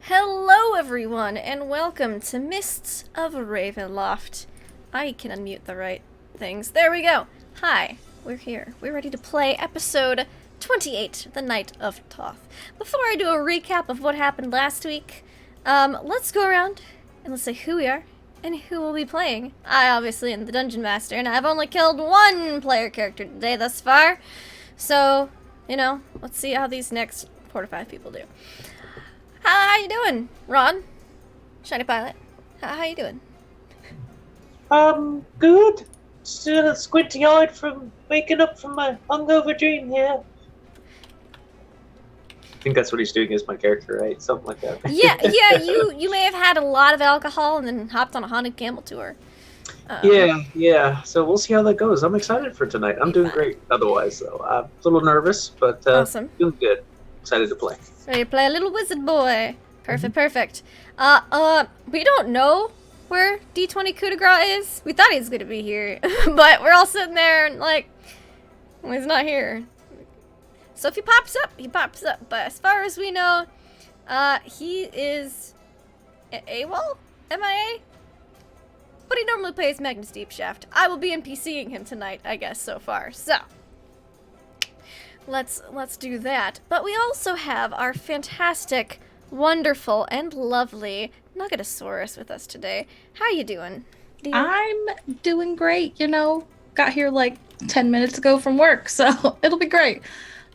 Hello everyone, and welcome to Mists of Ravenloft. I can unmute the right things. There we go. Hi, we're here. We're ready to play episode 28, The Night of Thoth. Before I do a recap of what happened last week, let's go around and let's say who we are and who we'll be playing. I obviously am the Dungeon Master, and I've only killed one player character today thus far. So, let's see how these next 4 to 5 people do. How you doing, Ron? Shiny Pilot. How you doing? Good. Still squinty-eyed from waking up from my hungover dream here. I think that's what he's doing as my character, right? Something like that. Yeah, you may have had a lot of alcohol and then hopped on a haunted camel tour. Yeah. So we'll see how that goes. I'm excited for tonight. I'm doing great otherwise, though. I'm a little nervous, but awesome. Doing good. Excited to play. Ready to play a little wizard boy. Perfect. We don't know where D20 coup de grace is. We thought he was gonna be here, but we're all sitting there and well, he's not here. So if he pops up, he pops up. But as far as we know, he is AWOL? MIA? But he normally plays Magnus Deep Shaft. I will be NPCing him tonight, I guess, so far. So let's do that. But we also have our fantastic, wonderful, and lovely Nuggetosaurus with us today. How you doing? I'm doing great, Got here 10 minutes ago from work, so it'll be great.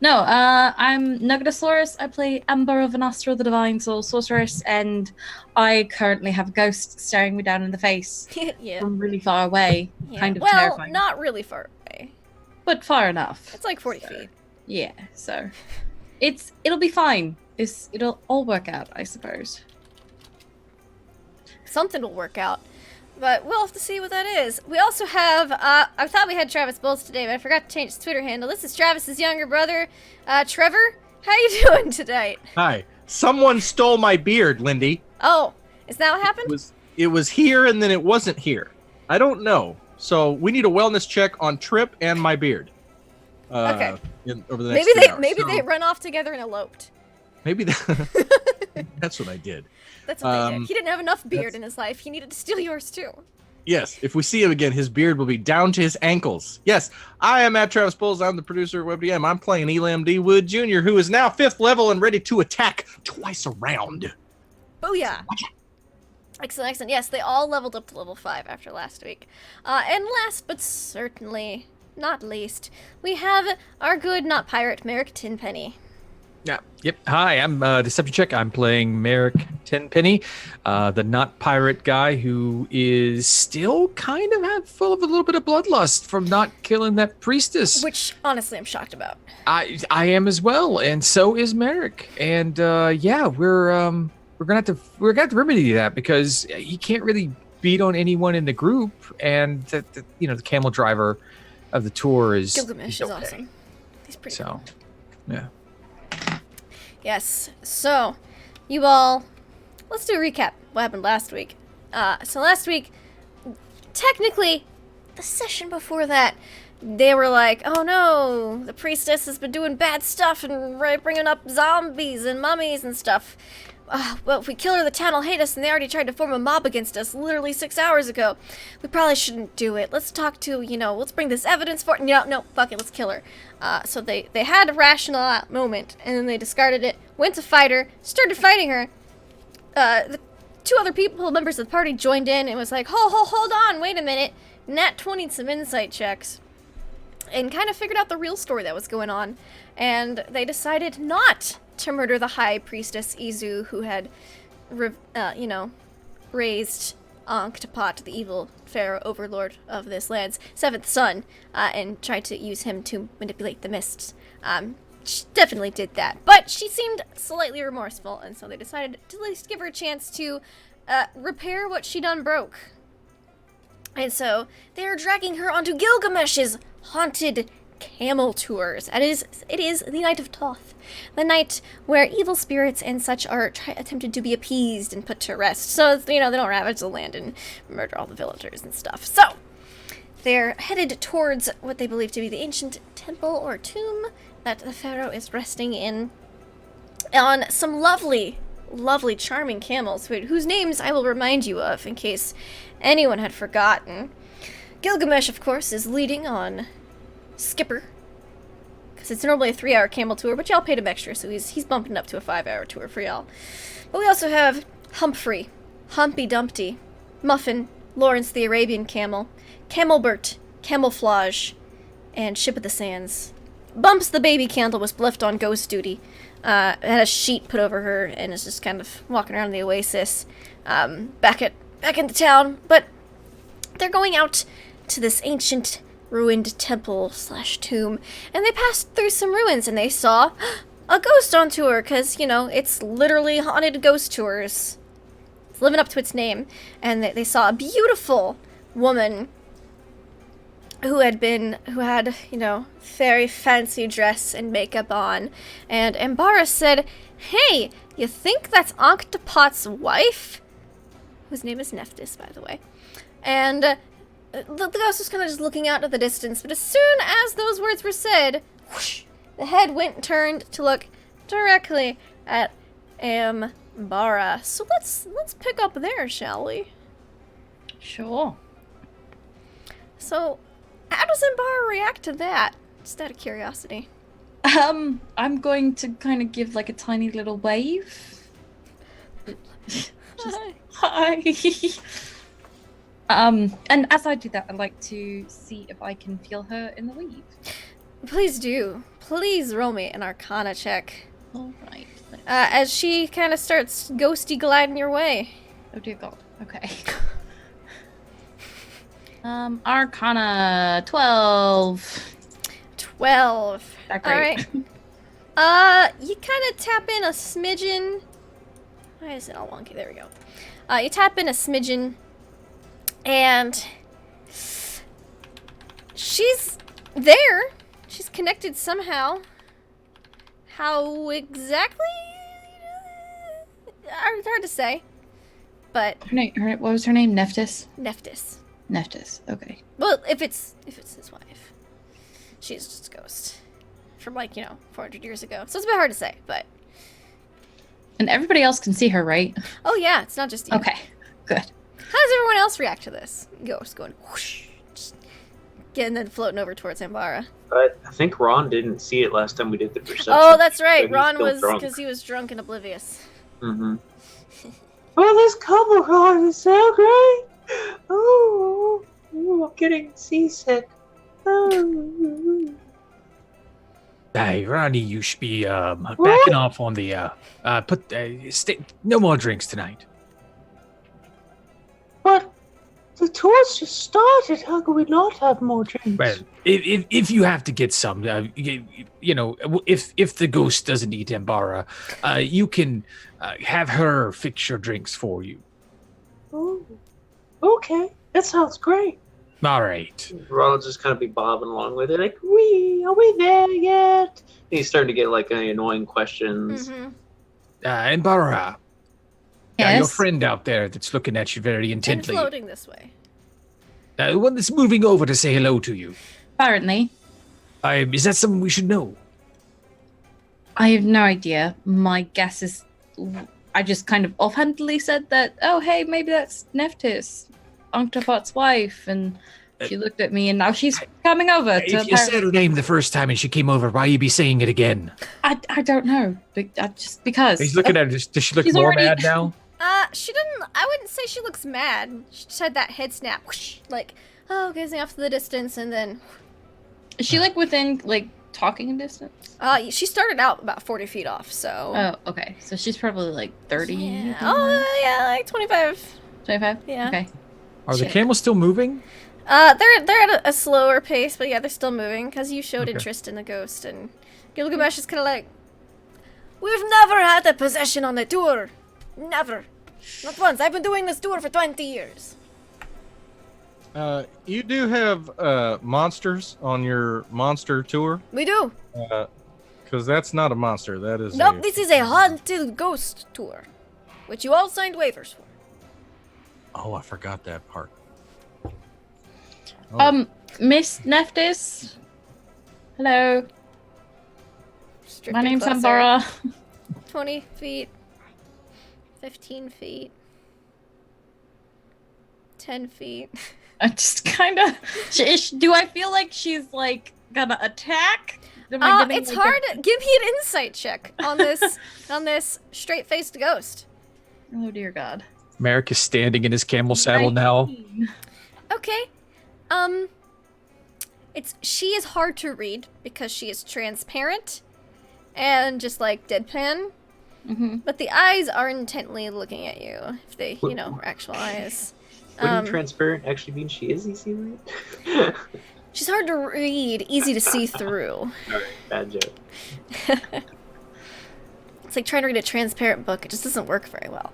No, I'm Nuggetosaurus. I play Amber of Anastra, the Divine Soul Sorceress, and I currently have a ghost staring me down in the face Yeah. from really far away. Yeah. Kind of well, terrifying. not really far away. But far enough. It's like 40 feet. Yeah, so it'll be fine. It'll all work out, I suppose. Something will work out. But we'll have to see what that is. We also have, I thought we had Travis Bowles today, but I forgot to change his Twitter handle. This is Travis's younger brother, Trevor. How you doing tonight? Hi. Someone stole my beard, Lindy. Oh, is that what happened? It was here and then it wasn't here. I don't know. So we need a wellness check on Trip and my beard. Okay. Over the next 3 hours. Maybe they run off together and eloped. Maybe that's what I did. That's what they did. He didn't have enough beard in his life. He needed to steal yours too. Yes, if we see him again, his beard will be down to his ankles. Yes, I am at Travis Bowles. I'm the producer of WebDM. I'm playing Elam D. Wood Jr., who is now 5th level and ready to attack twice around. Booyah! Excellent. Yes, they all leveled up to level 5 after last week. And last but certainly not least, we have our good not pirate Merrick Tenpenny. Yeah. Yep. Hi, I'm Deception Check. I'm playing Merrick Tenpenny, the not pirate guy who is still kind of full of a little bit of bloodlust from not killing that priestess. Which honestly I'm shocked about. I am as well, and so is Merrick. And we're gonna have to remedy that because he can't really beat on anyone in the group, and the camel driver of the tour is Gilgamesh is awesome. He's pretty cool. Yeah. Yes, so, you all, let's do a recap what happened last week. So last week, technically, the session before that, they were like, oh no, the priestess has been doing bad stuff and bringing up zombies and mummies and stuff. Well, if we kill her, the town will hate us, and they already tried to form a mob against us literally 6 hours ago. We probably shouldn't do it. Let's talk to, let's bring this evidence for it. No, fuck it, let's kill her. So they had a rational moment, and then they discarded it, went to fight her, started fighting her. The 2 other people, members of the party, joined in and was like, hold on, wait a minute. Nat 20'd some insight checks and kind of figured out the real story that was going on. And they decided not to murder the high priestess Izu, who had, raised Anktepot, the evil pharaoh overlord of this land's 7th son, and tried to use him to manipulate the mists. She definitely did that, but she seemed slightly remorseful, and so they decided to at least give her a chance to repair what she done broke. And so they are dragging her onto Gilgamesh's haunted camel tours. It is the Night of Thoth, the night where evil spirits and such are attempted to be appeased and put to rest. So, they don't ravage the land and murder all the villagers and stuff. So, they're headed towards what they believe to be the ancient temple or tomb that the pharaoh is resting in on some lovely lovely, charming camels, whose names I will remind you of in case anyone had forgotten. Gilgamesh, of course, is leading on Skipper, because it's normally a 3-hour camel tour, but y'all paid him extra, so he's bumping up to a 5-hour tour for y'all. But we also have Humphrey, Humpy Dumpty, Muffin, Lawrence the Arabian Camel, Camelbert, Camouflage, and Ship of the Sands. Bumps the baby candle was left on ghost duty. Had a sheet put over her and is just kind of walking around the oasis, back in the town. But they're going out to this ancient ruined temple/tomb, and they passed through some ruins and they saw a ghost on tour, because, it's literally haunted ghost tours. It's living up to its name. And they saw a beautiful woman who had, very fancy dress and makeup on. And Ambara said, "Hey, you think that's Anktepot's wife?" Whose name is Nephthys, by the way. And the ghost was kind of just looking out at the distance, but as soon as those words were said, whoosh, the head went and turned to look directly at Ambara. So let's pick up there, shall we? Sure. So, how does Ambara react to that? Just out of curiosity. I'm going to kind of give like a tiny little wave. Just, hi. And as I do that, I'd like to see if I can feel her in the weave. Please do. Please roll me an Arcana check. All right. As she kind of starts ghosty gliding your way. Oh dear God. Okay. Arcana 12. 12. That great. Alright. You kind of tap in a smidgen. Why is it all wonky? There we go. You tap in a smidgen, and she's there. She's connected somehow. How exactly? It's hard to say. But What was her name? Nephthys? Nephthys. Nephthys. Okay. Well, if it's his wife. She's just a ghost. From 400 years ago. So it's a bit hard to say, but... And everybody else can see her, right? Oh yeah, it's not just you. Okay. Good. How does everyone else react to this? Ghost going whoosh, just getting then floating over towards Ambara. But I think Ron didn't see it last time we did the perception. Oh, that's right. He's Ron still was drunk. because he was drunk and oblivious. Mm-hmm. Oh, this couple ride is so great. Oh, I'm getting seasick. Oh. Hey, Ronnie, you should be backing off on the no more drinks tonight. But the tour's just started. How could we not have more drinks? Well, if you have to get some, if the ghost doesn't eat Ambara, you can have her fix your drinks for you. Oh, okay. That sounds great. All right. Ron will just kind of be bobbing along with it, like, are we there yet? And he's starting to get like annoying questions. Mm-hmm. Ambara. Yes? Your friend out there that's looking at you very And intently. floating this way. The one that's moving over to say hello to you. Apparently. Is that something we should know? I have no idea. My guess is I just kind of offhandedly said that, oh, hey, maybe that's Nephthys, Anktepot's wife, and she looked at me, and now she's coming over. If you said her name the first time and she came over, why you be saying it again? I don't know. Just because. He's looking at her. Does she look She's more already- mad now? She didn't. I wouldn't say she looks mad. She just had that head snap, whoosh, like, gazing off to the distance, and then. Is she like within talking distance? She started out about 40 feet off, so. Oh, okay. So she's probably like 30. Yeah. Oh, yeah, like 25. 25? Yeah. Okay. Are the Shit. camels still moving? They're at a slower pace, but yeah, they're still moving because you showed Okay. interest in the ghost, and Gilgamesh is kind of like, "We've never had a possession on the tour, never, not once. I've been doing this tour for 20 years." You do have monsters on your monster tour, We do. because that's not a monster. That is. Nope, this is a haunted ghost tour, which you all signed waivers for. Oh, I forgot that part. Oh. Miss Nephthys. Hello. My Stripping name's closer. Ambara. 20 feet. 15 feet. 10 feet. I just kind of. Do I feel like she's like gonna attack? It's hard. Give me an insight check on this straight-faced ghost. Oh dear God. Merrick is standing in his camel saddle now. 19. Okay. She is hard to read because she is transparent and just like deadpan. Mm-hmm. But the eyes are intently looking at you. If they, were actual eyes. Wouldn't transparent actually mean she is easy to read? She's hard to read, easy to see through. Alright, bad joke. It's like trying to read a transparent book. It just doesn't work very well.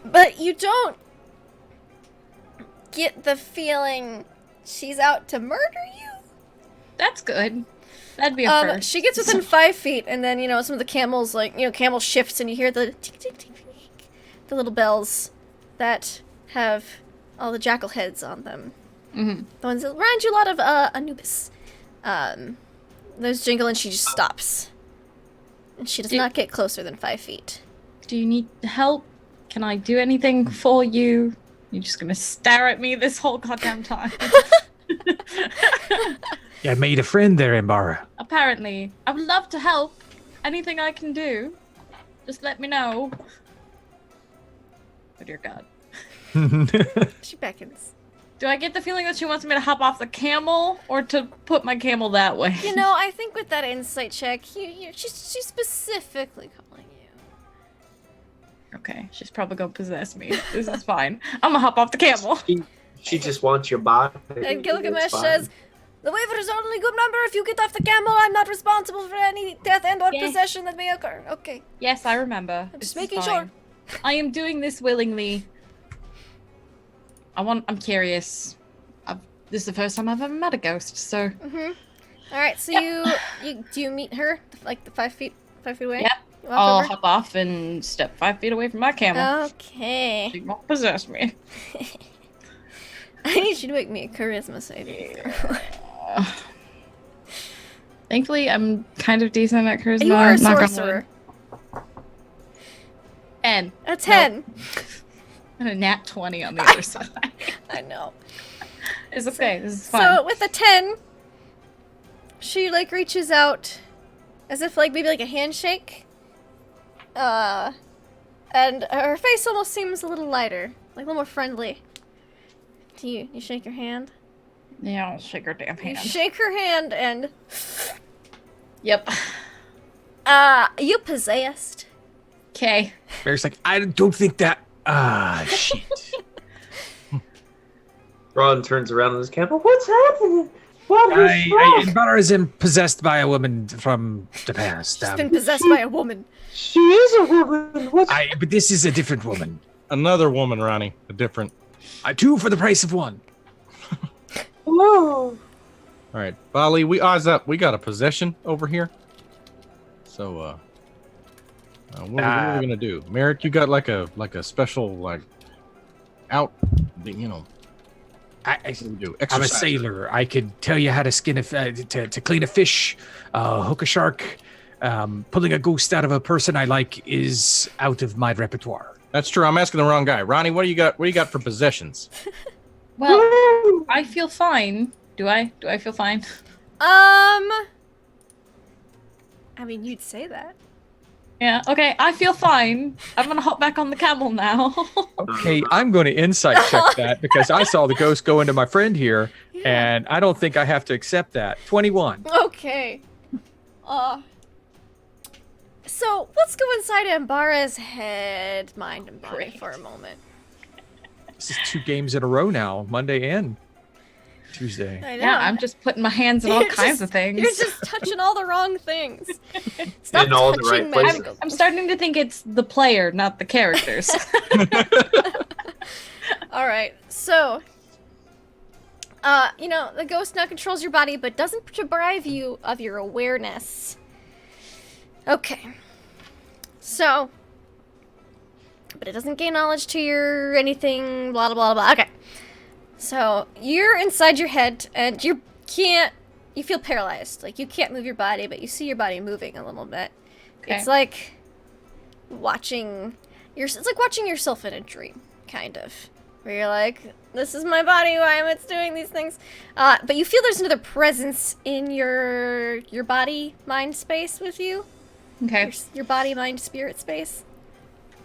But you don't get the feeling she's out to murder you. That's good. That'd be a first. She gets within 5 feet, and then, some of the camels, camel shifts, and you hear the tick, tick, tick, tick, the little bells that have all the jackal heads on them. Mm-hmm. The ones that remind you a lot of Anubis. Those jingle, and she just stops. And she does not get closer than 5 feet. Do you need help? Can I do anything for you? You're just gonna stare at me this whole goddamn time. Yeah, I made a friend there, Ambara. Apparently. I would love to help. Anything I can do. Just let me know. Oh dear God. She beckons. Do I get the feeling that she wants me to hop off the camel or to put my camel that way? I think with that insight check, she's specifically calling you. Okay, she's probably gonna possess me. This is fine. I'm gonna hop off the camel. She just wants your body. And Gilgamesh says, "The waiver is only good number. If you get off the camel, I'm not responsible for any death and or possession that may occur." Okay. Yes, I remember. I'm just This is making fine. sure. I am doing this willingly. I'm curious. This is the first time I've ever met a ghost, so. Mm-hmm. All right, so do you meet her like the 5 feet away? Yep. Walk I'll over? hop off and step 5 feet away from my camel. Okay. She won't possess me. I need you to make me a charisma saving throw. Thankfully, I'm kind of decent at charisma. You are a knock on sorcerer. wood. 10. A 10. Nope. And a nat 20 on the other side. I know. It's okay. This is fine. So with a 10, she reaches out as if maybe a handshake. And her face almost seems a little lighter, a little more friendly. Do you shake your hand? Yeah, I'll shake her damn hand. You shake her hand and Yep. you possessed. Okay. Merrick's like, I don't think that. Shit. Ron turns around on his camel. What's happening? What is wrong? Ambara is possessed by a woman from the past. She's been possessed by a woman. She is a woman. What's But this is a different woman. Another woman, Ronnie. A different. 2 for the price of 1. Whoa. All right, Bali, we eyes up. We got a possession over here. So, what are we gonna do? Merrick, you got like a special out, I what do we do? I'm a Exercise. sailor. I could tell you how to skin to clean a fish, hook a shark. Pulling a ghost out of a person I like is out of my repertoire. That's true. I'm asking the wrong guy. Ronnie, what do you got? What do you got for Well, I feel fine. Do I? Do I feel fine? I mean, you'd say that. Yeah, okay, I feel fine. I'm gonna hop back on the camel now. Okay, I'm going to insight check that because I saw the ghost go into my friend here, and I don't think I have to accept that. 21. Okay. So let's go inside Ambara's head, mind, and body Great. for a moment. This is 2 games in a row now, Monday and Tuesday. I know. Yeah, I'm just putting my hands in all You're kinds just- of things. You're just touching all the wrong things. Stop In all the touching right places. magical. I'm starting to think it's the player, not the characters. All right, so, the ghost now controls your body, but doesn't deprive you of your awareness. Okay. So, but it doesn't gain knowledge to your anything, blah, blah, blah, blah. Okay. So, you're inside your head, and you feel paralyzed. You can't move your body, but you see your body moving a little bit. Okay. It's like watching it's like watching yourself in a dream, kind of. Where you're like, this is my body, why am it doing these things? But you feel there's another presence in your body, mind space with you. Okay. Your body, mind, spirit space.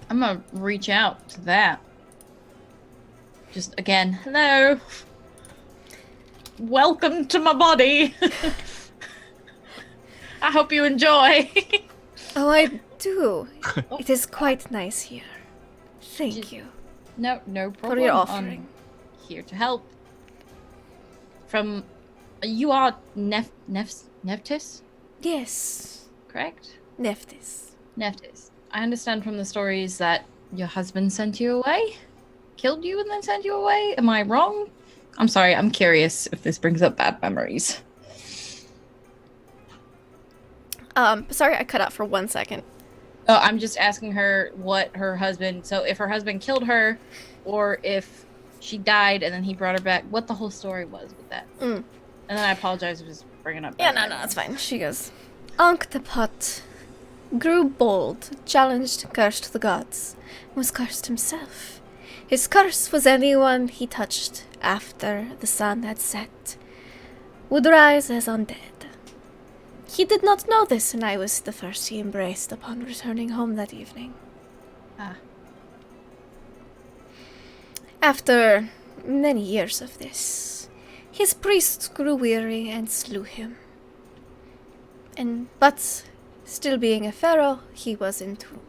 I'm gonna reach out to that. Just again, hello. Welcome to my body. I hope you enjoy. Oh, I do. It is quite nice here. Thank you. No problem. For your offering. I'm here to help. You are Nephthys, Yes, correct? Nephthys. Nephthys. I understand from the stories that your husband sent you away? Killed you and then sent you away? Am I wrong? I'm sorry, I'm curious if this brings up bad memories. Sorry, I cut out for 1 second. Oh, I'm just asking her what her husband... So if her husband killed her, or if she died and then he brought her back, what the whole story was with that. And then I apologize for just bringing up... Yeah, no, it's fine. She goes, Anktepot grew bold, challenged, cursed the gods, was cursed himself. His curse was anyone he touched after the sun had set would rise as undead. He did not know this, and I was the first he embraced upon returning home that evening. Ah. After many years of this, his priests grew weary and slew him. But still being a pharaoh, he was entombed,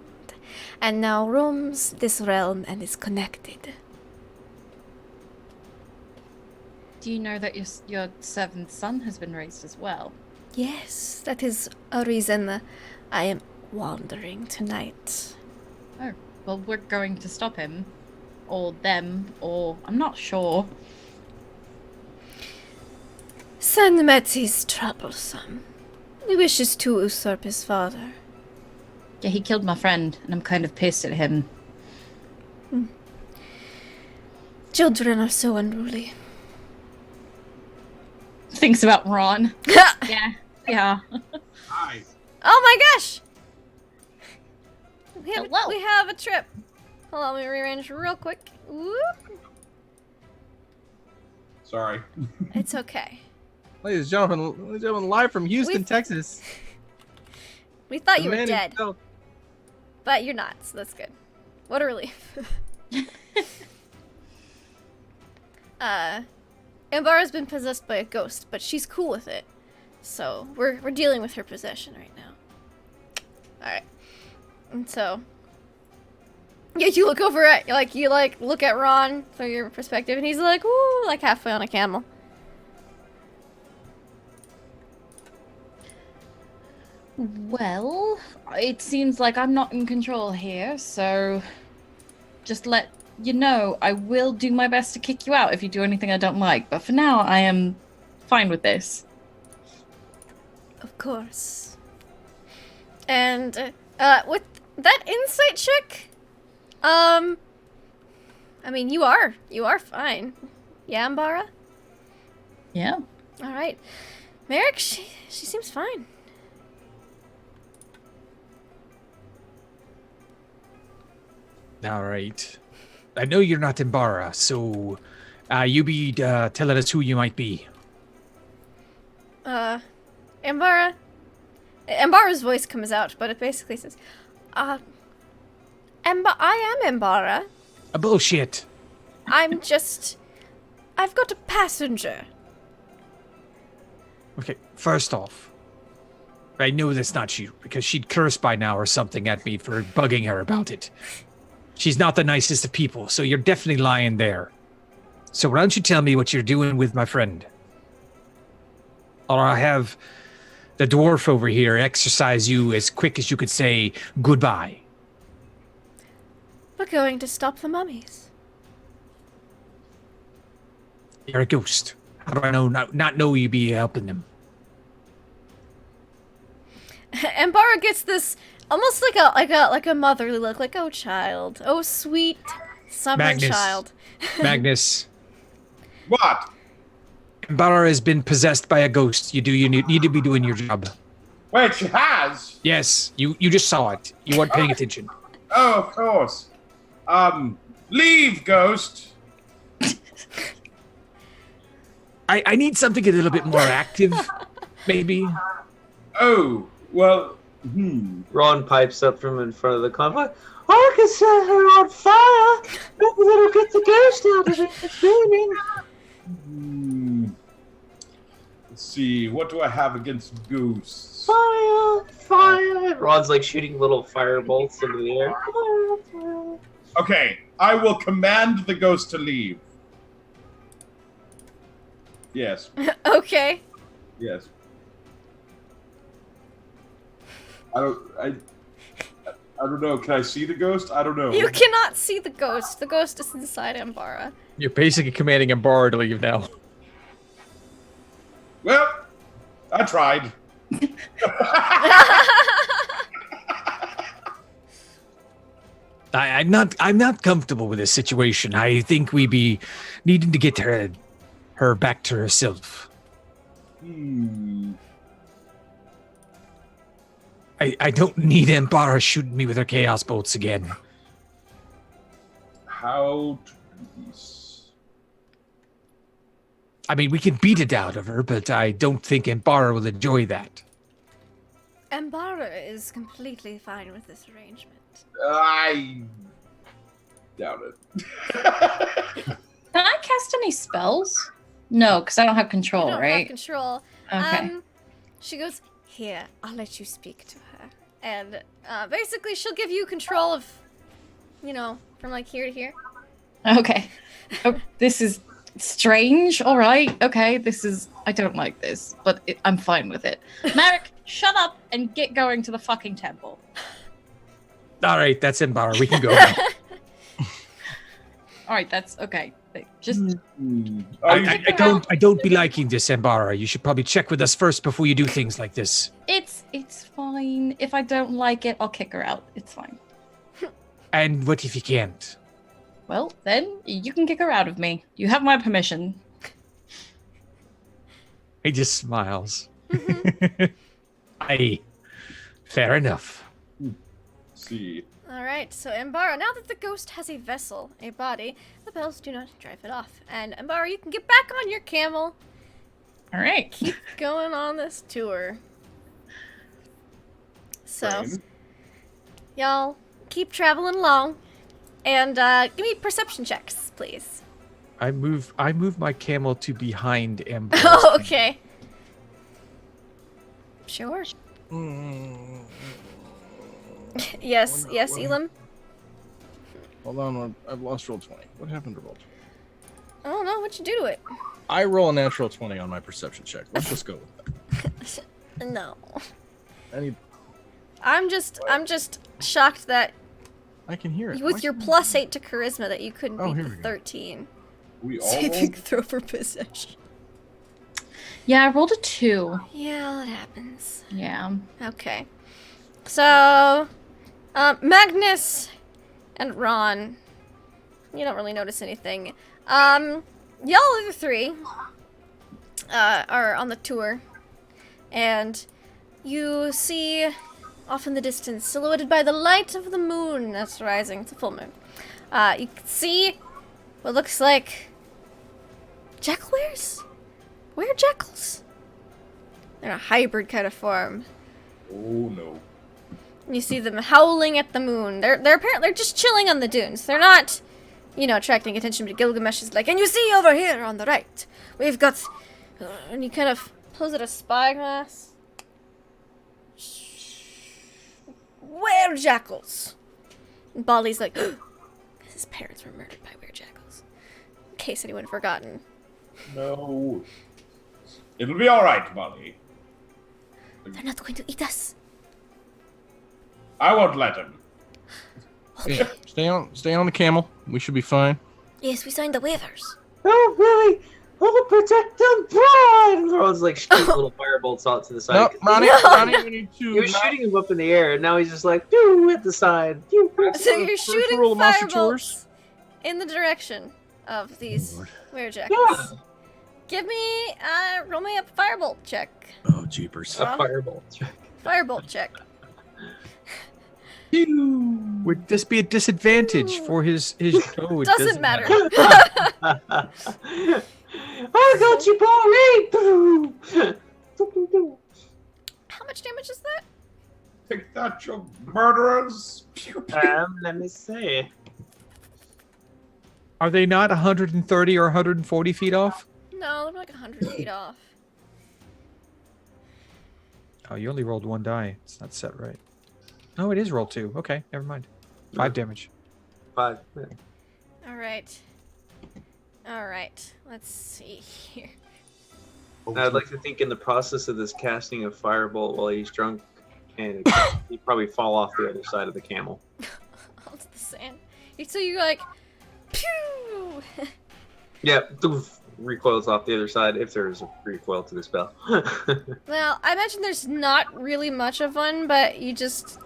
and now roams this realm and is connected. Do you know that your seventh son has been raised as well? Yes, that is a reason I am wandering tonight. Oh, well, we're going to stop him. Or them, or... I'm not sure. Sanmet is troublesome. He wishes to usurp his father. Yeah, he killed my friend, and I'm kind of pissed at him. Children are so unruly. Thinks about Ron. Yeah. Hi. Oh my gosh! Hello. We have a trip. Hold on, let me rearrange real quick. Whoop. Sorry. It's okay. Ladies and gentlemen, live from Houston, Texas. We thought The you were man dead, himself. but you're not, so that's good. What a relief. Ambara's been possessed by a ghost, but she's cool with it. So we're dealing with her possession right now. Alright. And so yeah, you look over at you look at Ron from your perspective, and he's like, woo, like halfway on a camel. Well, it seems like I'm not in control here, so just let you know, I will do my best to kick you out if you do anything I don't like, but for now, I am fine with this. Of course. And with that insight check, I mean, you are fine. Yeah, Ambara? Yeah. All right. Merrick, she seems fine. All right. I know you're not Imbara, so you be telling us who you might be. Ambara's voice comes out, but it basically says, I am Ambara. Bullshit. I've got a passenger. Okay, first off, I know that's not you, because she'd curse by now or something at me for bugging her about it. She's not the nicest of people, so you're definitely lying there. So why don't you tell me what you're doing with my friend? Or I'll have the dwarf over here exercise you as quick as you could say goodbye. We're going to stop the mummies. You're a ghost. How do I not know you be helping them? Ambara gets this almost like a motherly look, like, oh child, oh sweet summer Magnus. child. Magnus, What? Imbara has been possessed by a ghost. You need to be doing your job. Wait, she has? Yes, you just saw it. You weren't paying attention. Oh, of course. Leave, ghost. I need something a little bit more active, maybe. Oh, well, Ron pipes up from in front of the convoy. I can set her on fire. Maybe that'll get the ghost out of it. It's burning. Let's see. What do I have against ghosts? Fire, fire. Ron's like shooting little fire bolts into the air. Fire, fire. Okay, I will command the ghost to leave. Yes, Okay. yes. I don't know. Can I see the ghost? I don't know. You cannot see the ghost. The ghost is inside Ambara. You're basically commanding Ambara to leave now. Well, I tried. I'm not comfortable with this situation. I think we be needing to get her back to herself. I don't need Ambara shooting me with her chaos bolts again. How to do this? I mean, we can beat it out of her, but I don't think Ambara will enjoy that. Ambara is completely fine with this arrangement. I doubt it. Can I cast any spells? No, because I don't have control, You don't right? have control. Okay. She goes, here, I'll let you speak to her. And basically she'll give you control of, from like here to here. Okay. Oh, this is strange. All right. Okay. I don't like this, but I'm fine with it. Merrick, shut up and get going to the fucking temple. All right, that's Ambara. We can go. All right. That's okay. Just I don't be liking this, Ambara. You should probably check with us first before you do things like this. it's fine. If I don't like it, I'll kick her out. It's fine. And what if you can't? Well, then you can kick her out of me. You have my permission. He just smiles. Aye, fair enough. See. Alright, so Ambara, now that the ghost has a vessel, a body, the bells do not drive it off. And Ambara, you can get back on your camel. All right. Keep going on this tour. So, Fine. y'all, keep traveling along. And give me perception checks, please. I move my camel to behind Ambara. Oh, okay. Sure. Yes, Elam. Hold on, I've lost roll 20. What happened to roll 20? I don't know what you do to it. I roll a natural 20 on my perception check. Let's just go with that. No. I I'm just shocked that can hear it. with your +8 to charisma that you couldn't Oh, beat here the we go. 13. We all Saving throw for possession. Yeah, I rolled a 2. Yeah, that happens. Yeah. Okay. So, Magnus and Ron, you don't really notice anything. Y'all other three are on the tour, and you see off in the distance, silhouetted by the light of the moon that's rising. It's a full moon. You can see what looks like jackal wares? Were jackals? They're in a hybrid kind of form. Oh no. You see them howling at the moon. They're apparently just chilling on the dunes. They're not, attracting attention. But Gilgamesh is like, and you see over here on the right, we've got, and he kind of pulls out a spyglass. Were-jackals. And Bali's like, his parents were murdered by were-jackals. In case anyone had forgotten. No. It'll be all right, Molly. They're not going to eat us. I won't let him. Yeah, stay on the camel. We should be fine. Yes, we signed the waivers. Oh, really? I'll protect them, Brian! Ron's like shooting little firebolts out to the side. No, Ronnie, we need to. He was shooting him up in the air, and now he's just like, pew, at the side. Pew, pew. So you're First shooting rule of monster firebolts tours. in the direction of these Lord. werejackals. Yeah. Give me, roll me a firebolt check. Oh, jeepers. A firebolt. Firebolt check. Would this be a disadvantage for his? Oh, it Doesn't matter. I got you, boy! How much damage is that? Take that, you murderers! Pew, pew. Let me see. Are they not 130 or 140 feet off? No, they're like 100 feet off. Oh, you only rolled 1 die. It's not set right. Oh, it is roll 2. Okay, never mind. 5 damage. 5. All right. All right. Let's see here. I'd like to think in the process of this casting of firebolt while he's drunk, and he'd probably fall off the other side of the camel. Onto the sand. So you're like, pew! Yeah, recoils off the other side if there's a recoil to the spell. Well, I imagine there's not really much of one, but you just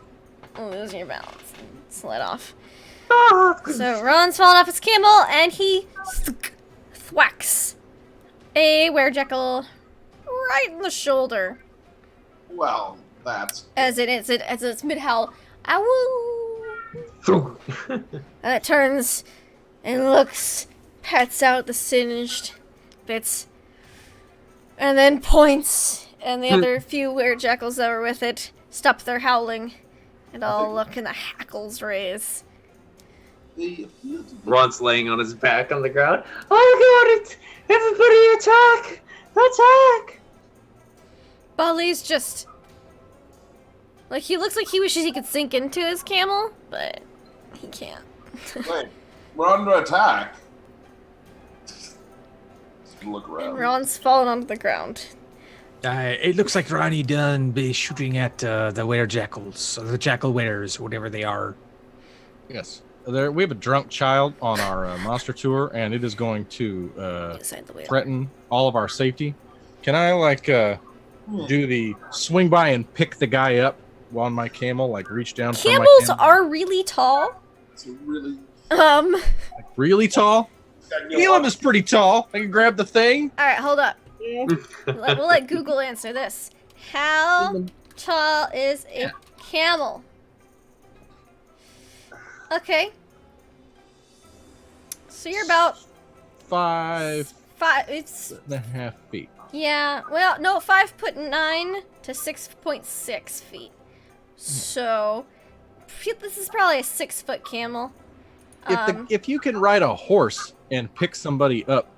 lose your balance and slide off. So Ron's fallen off his camel, and he thwacks a werejackal right in the shoulder Well, that's as it's mid-howl. Ow! And it turns and looks, pats out the singed bits, and then points, and the other few werejackals that were with it stop their howling, and all look and the hackles raise. Ron's laying on his back on the ground. I got it! Everybody attack! Attack! Bali's just like, he looks like he wishes he could sink into his camel, but he can't. wait. We're under attack. Look And around. Ron's fallen onto the ground. It looks like Ronnie Dunn be shooting at the werejackals, or the jackal wearers, whatever they are. Yes. We have a drunk child on our monster tour, and it is going to Inside the wheel. threaten all of our safety. Can I, like, do the swing by and pick the guy up on my camel, like reach down from my Camels camel? are really tall. It's a really. Like, really tall? Elam is pretty tall. I can grab the thing. All right, hold up. We'll let Google answer this. How tall is a camel? Okay. So you're about 5 It's and a half feet. yeah. Well, no, 5'9" to 6.6 feet. So this is probably a 6-foot camel. If you can ride a horse and pick somebody up,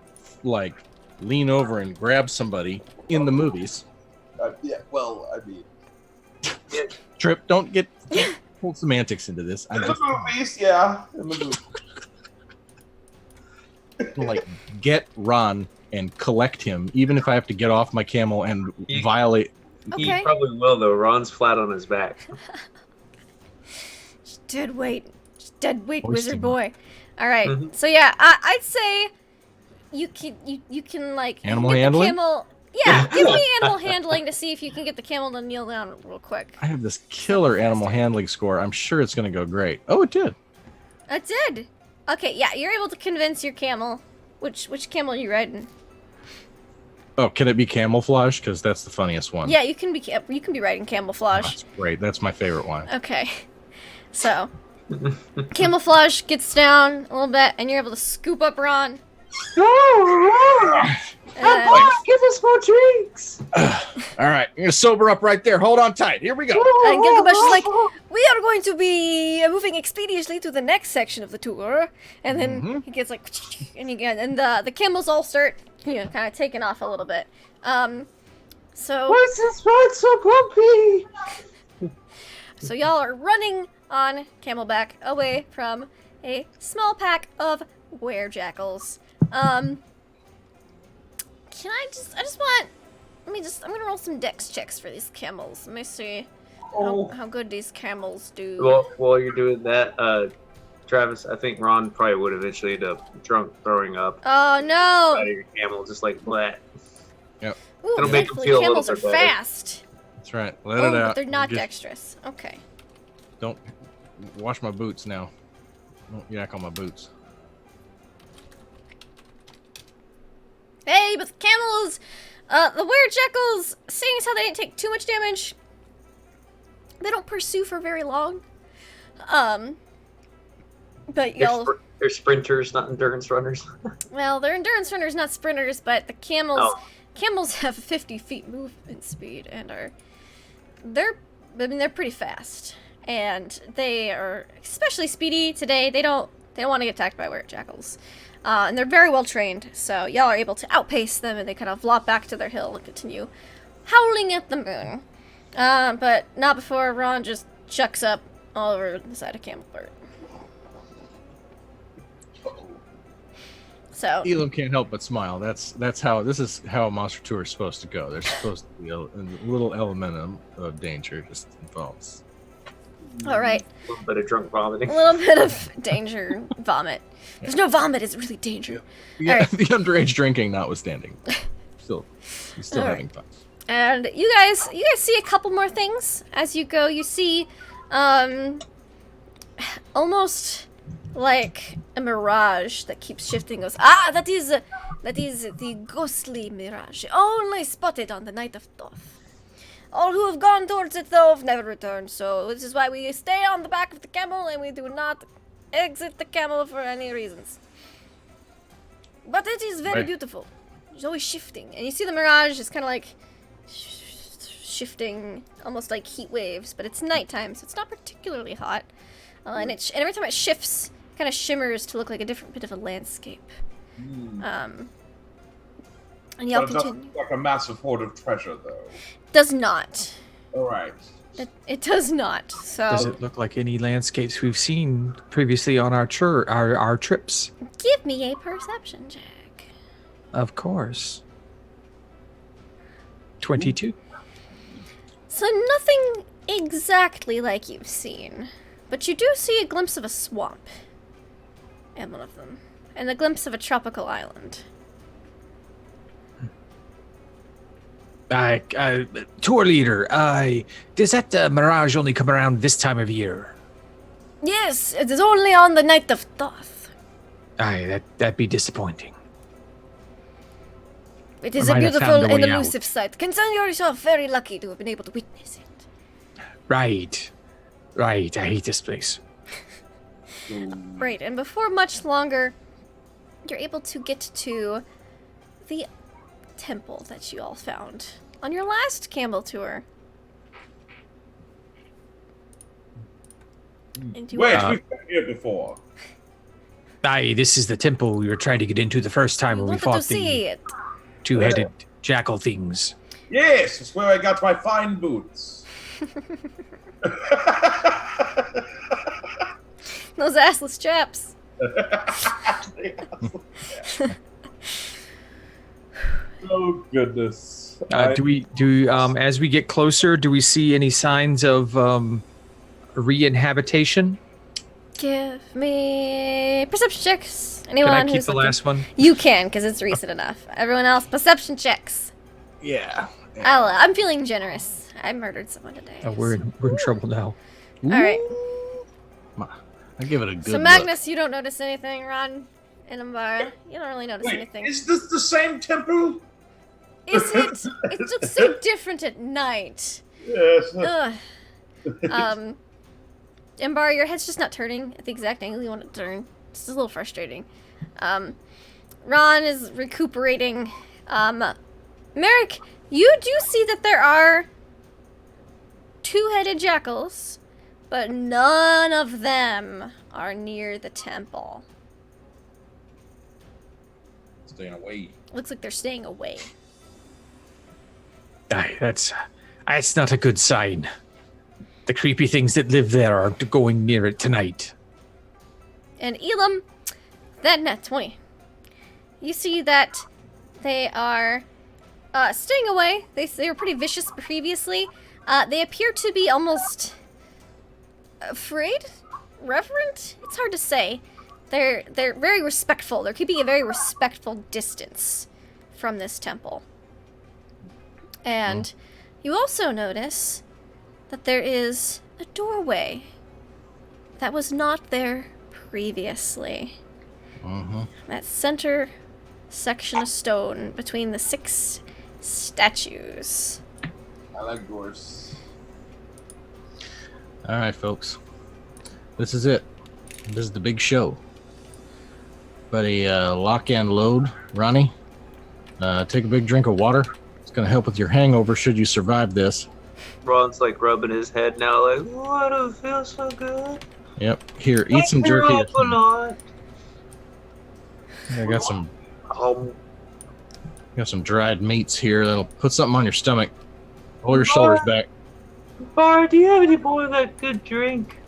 like lean over and grab somebody in the movies. Yeah, well, I mean. Trip, don't get pull semantics into this. In the movies, yeah. In the movies. Like get Ron and collect him, even if I have to get off my camel and violate. He Okay. probably will, though. Ron's flat on his back. Just dead weight, Hoisting. wizard boy. All right. Mhm. So yeah, I'd say you can like Animal get the handling? camel. Yeah, give me animal handling to see if you can get the camel to kneel down real quick. I have this killer animal handling score. I'm sure it's going to go great. Oh, it did. It did. Okay, yeah, you're able to convince your camel. Which camel are you riding? Oh, can it be camouflage? Because that's the funniest one. Yeah, you can be riding camouflage. That's great. That's my favorite one. Okay. So, camouflage gets down a little bit, and you're able to scoop up Ron. And, Give us more drinks! All right, I'm going to sober up right there. Hold on tight. Here we go. and Gilgamesh is like, we are going to be moving expeditiously to the next section of the tour. And then he gets like, and the camels all start, kind of taking off a little bit. So Why is this ride so bumpy? So y'all are running on camelback away from a small pack of werejackals. I'm gonna roll some dex checks for these camels. Let me see how good these camels do. Well, while you're doing that, Travis, I think Ron probably would eventually end up drunk throwing up Oh no! out of your camel, just like that. Ooh, It'll make 'em thankfully feel a little camels are bit better. fast. That's right. Let Oh, it out. but they're not Just dexterous. Okay. Don't wash my boots now. Don't yak on my boots. Hey, but the camels, the werejackals, seeing as how they didn't take too much damage, they don't pursue for very long. But y'all, They're sprinters, not endurance runners. well, they're endurance runners, not sprinters, but the camels have 50 feet movement speed and they're pretty fast. And they are especially speedy today. They don't want to get attacked by were-jackals. And they're very well trained, so y'all are able to outpace them, and they kind of lop back to their hill and continue howling at the moon. But not before Ron just chucks up all over the side of Camelbert. So Elam can't help but smile. This is how a monster tour is supposed to go. There's supposed to be a little element of danger just involves. all right, A little bit of drunk vomiting. a little bit of danger, vomit. There's no vomit; it's really danger. Yeah, All right. the underage drinking notwithstanding. He's still All having fun. And you guys see a couple more things as you go. You see, almost like a mirage that keeps shifting. Goes, that is the ghostly mirage, only spotted on the Night of Thoth. All who have gone towards it, though, have never returned. So this is why we stay on the back of the camel and we do not exit the camel for any reasons. But it is very beautiful. It's always shifting, and you see the mirage is kind of like shifting, almost like heat waves. But it's nighttime, so it's not particularly hot. And every time it shifts, it kind of shimmers to look like a different bit of a landscape. And y'all But it doesn't continue. look like a massive hoard of treasure, though. Does not. All right. It does not. So Does it look like any landscapes we've seen previously on our trips? give me a perception check. Of course. 22. So nothing exactly like you've seen, but you do see a glimpse of a swamp in one of them, and a glimpse of a tropical island. Tour leader, does that mirage only come around this time of year? Yes, it is only on the Night of Thoth. That'd be disappointing. It is I a might have beautiful found a and way elusive sight. Consider yourself very lucky to have been able to witness it. Right. I hate this place. Right, and before much longer, you're able to get to the temple that you all found on your last Campbell tour. And you Wait, we've been here before. This is the temple we were trying to get into the first time when we wanted fought to see the it. two-headed jackal things. Yes, it's where I got my fine boots. Those assless chaps. Oh goodness. As we get closer, do we see any signs of re-inhabitation? Give me perception checks. Can Anyone I keep who's the looking? last one? You can, because it's recent enough. Everyone else, perception checks. Yeah. I'm feeling generous. I murdered someone today. Oh, we're in trouble now. All right. I give it a good So Magnus, you don't notice anything. Ron and Umbara, you don't really notice Wait, anything. is this the same temple? Is it? It looks so different at night. Yes. Ugh. Umbara, your head's just not turning at the exact angle you want it to turn. It's a little frustrating. Ron is recuperating. Merrick, you do see that there are two-headed jackals, but none of them are near the temple. Staying away. Looks like they're staying away. That's not a good sign. The creepy things that live there are going near it tonight. And Elam, that nat 20. You see that they are staying away. They were pretty vicious previously. They appear to be almost afraid? Reverent? It's hard to say. They're very respectful. They're keeping a very respectful distance from this temple. And you also notice that there is a doorway that was not there previously. That center section of stone between the 6 statues. I like doors. All right, folks. This is it. This is the big show. Buddy, lock and load. Ronnie, take a big drink of water. It's going to help with your hangover should you survive this. Ron's like rubbing his head now, like, why do it feel so good? Yep. Here, eat some jerky. I got some dried meats here that'll put something on your stomach. Pull your shoulders back. Bar, do you have any more of that good drink?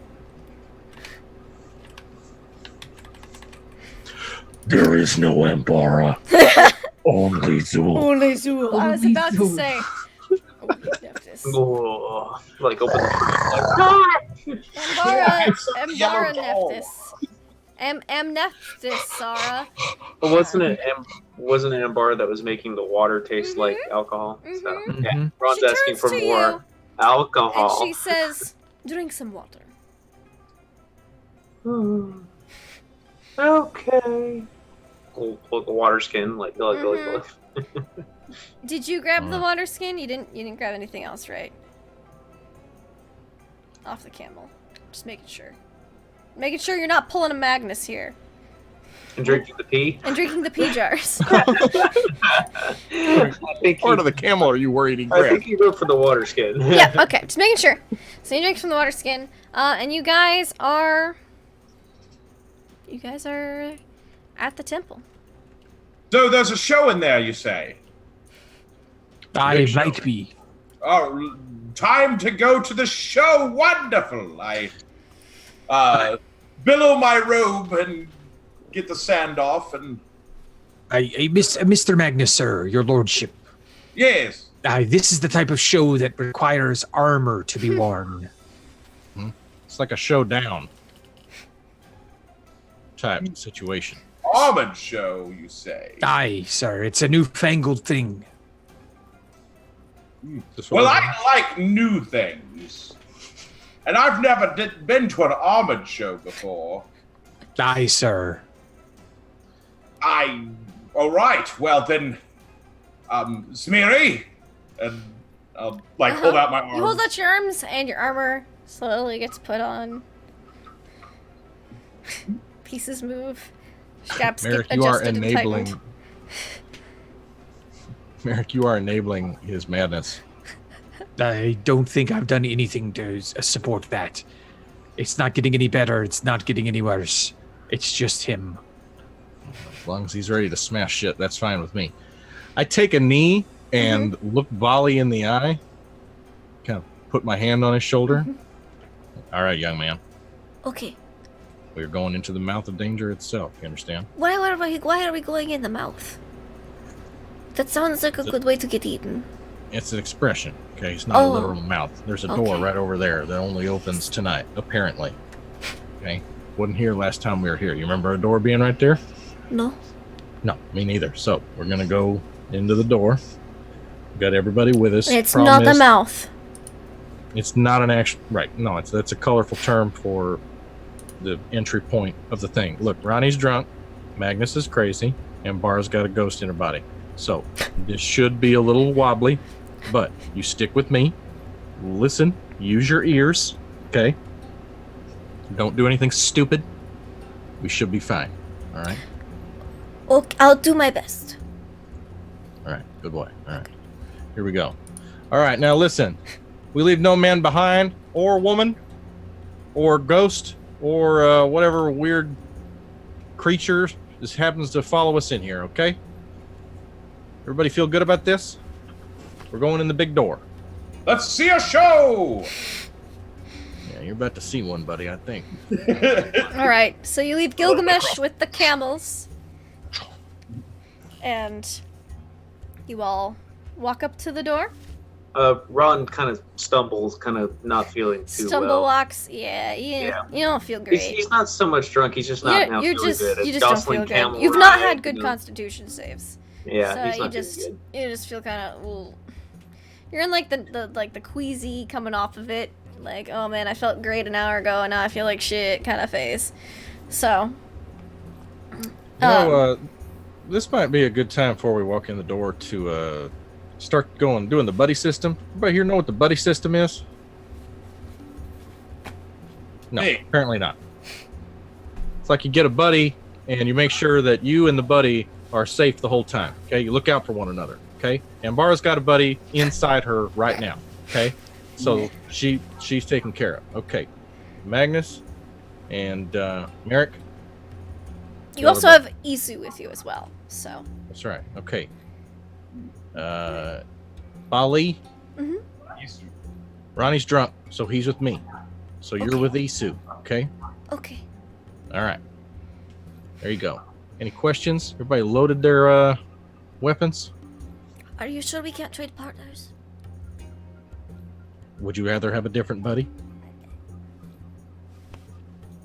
There is no Ambara. Only Zool. Only Zool. I was about to say. Oh, like open the Ambara Nephthys. Nephthys, Sarah. But wasn't it Ambar that was making the water taste like alcohol? So yeah, Ron's She asking turns for to more you, alcohol. And she says, drink some water. Okay. Pull the water skin, like. Did you grab the water skin? You didn't grab anything else, right? Off the camel. Just making sure. Making sure you're not pulling a Magnus here. And drinking the pee. And drinking the pee jars. Part of the camel are you worried he I grabbed? think you go for the water skin. Yeah, okay. Just making sure. So you drink from the water skin. And you guys are at the temple. So there's a show in there, you say? I might be. Oh, time to go to the show. Wonderful. I billow my robe and get the sand off and... Mr. Magnus, sir, your lordship. Yes. This is the type of show that requires armor to be worn. It's like a showdown type situation. Armored show, you say? Aye, sir, it's a newfangled thing. Well, I like new things. And I've never been to an armored show before. Aye, sir. All right. Well, then, Smeary. And I'll, hold out my arms. You hold out your arms, and your armor slowly gets put on. Pieces move. Merrick, you are enabling. Merrick, you are enabling his madness. I don't think I've done anything to support that. It's not getting any better. It's not getting any worse. It's just him. As long as he's ready to smash shit, that's fine with me. I take a knee and look Bali in the eye. Kind of put my hand on his shoulder. All right, young man. Okay. We're going into the mouth of danger itself. You understand? Why are we going in the mouth? That sounds like a good way to get eaten. It's an expression, okay? It's not a literal mouth. There's a door right over there that only opens tonight, apparently. Okay? Wasn't here last time we were here. You remember a door being right there? No. No, me neither. So, we're going to go into the door. We've got everybody with us. It's not the mouth. It's not an actual... Right. No, that's a colorful term for the entry point of the thing. Look, Ronnie's drunk. Magnus is crazy. And Bar's got a ghost in her body. So, this should be a little wobbly, but you stick with me. Listen. Use your ears. Okay? Don't do anything stupid. We should be fine. All right? Okay, I'll do my best. All right. Good boy. All right. Here we go. All right. Now, listen. We leave no man behind, or woman, or ghost, or whatever weird creature just happens to follow us in here, okay? Everybody feel good about this? We're going in the big door. Let's see a show! Yeah, you're about to see one, buddy, I think. Alright, so you leave Gilgamesh with the camels. And you all walk up to the door. Ron kind of stumbles, kind of not feeling too well. Walks, yeah. You don't feel great. He's not so much drunk, he's just not feeling good. You just don't feel good. You've not had good constitution saves. Yeah, so he's not you just feel kind of. You're in like the queasy coming off of it, like, oh man, I felt great an hour ago and now I feel like shit kind of phase. So. This might be a good time before we walk in the door to start doing the buddy system. Everybody here know what the buddy system is? No, Hey. apparently not. It's like you get a buddy, and you make sure that you and the buddy are safe the whole time. Okay, you look out for one another. Okay, Ambara's got a buddy inside her right now. Okay, so she's taken care of. Okay, Magnus and Merrick. You also have Isu with you as well, so. That's right. Okay. Bali. Ronnie's drunk, so he's with me. So you're Okay. with Isu. Okay. Okay. All right. There you go. Any questions? Everybody loaded their weapons? Are you sure we can't trade partners? Would you rather have a different buddy?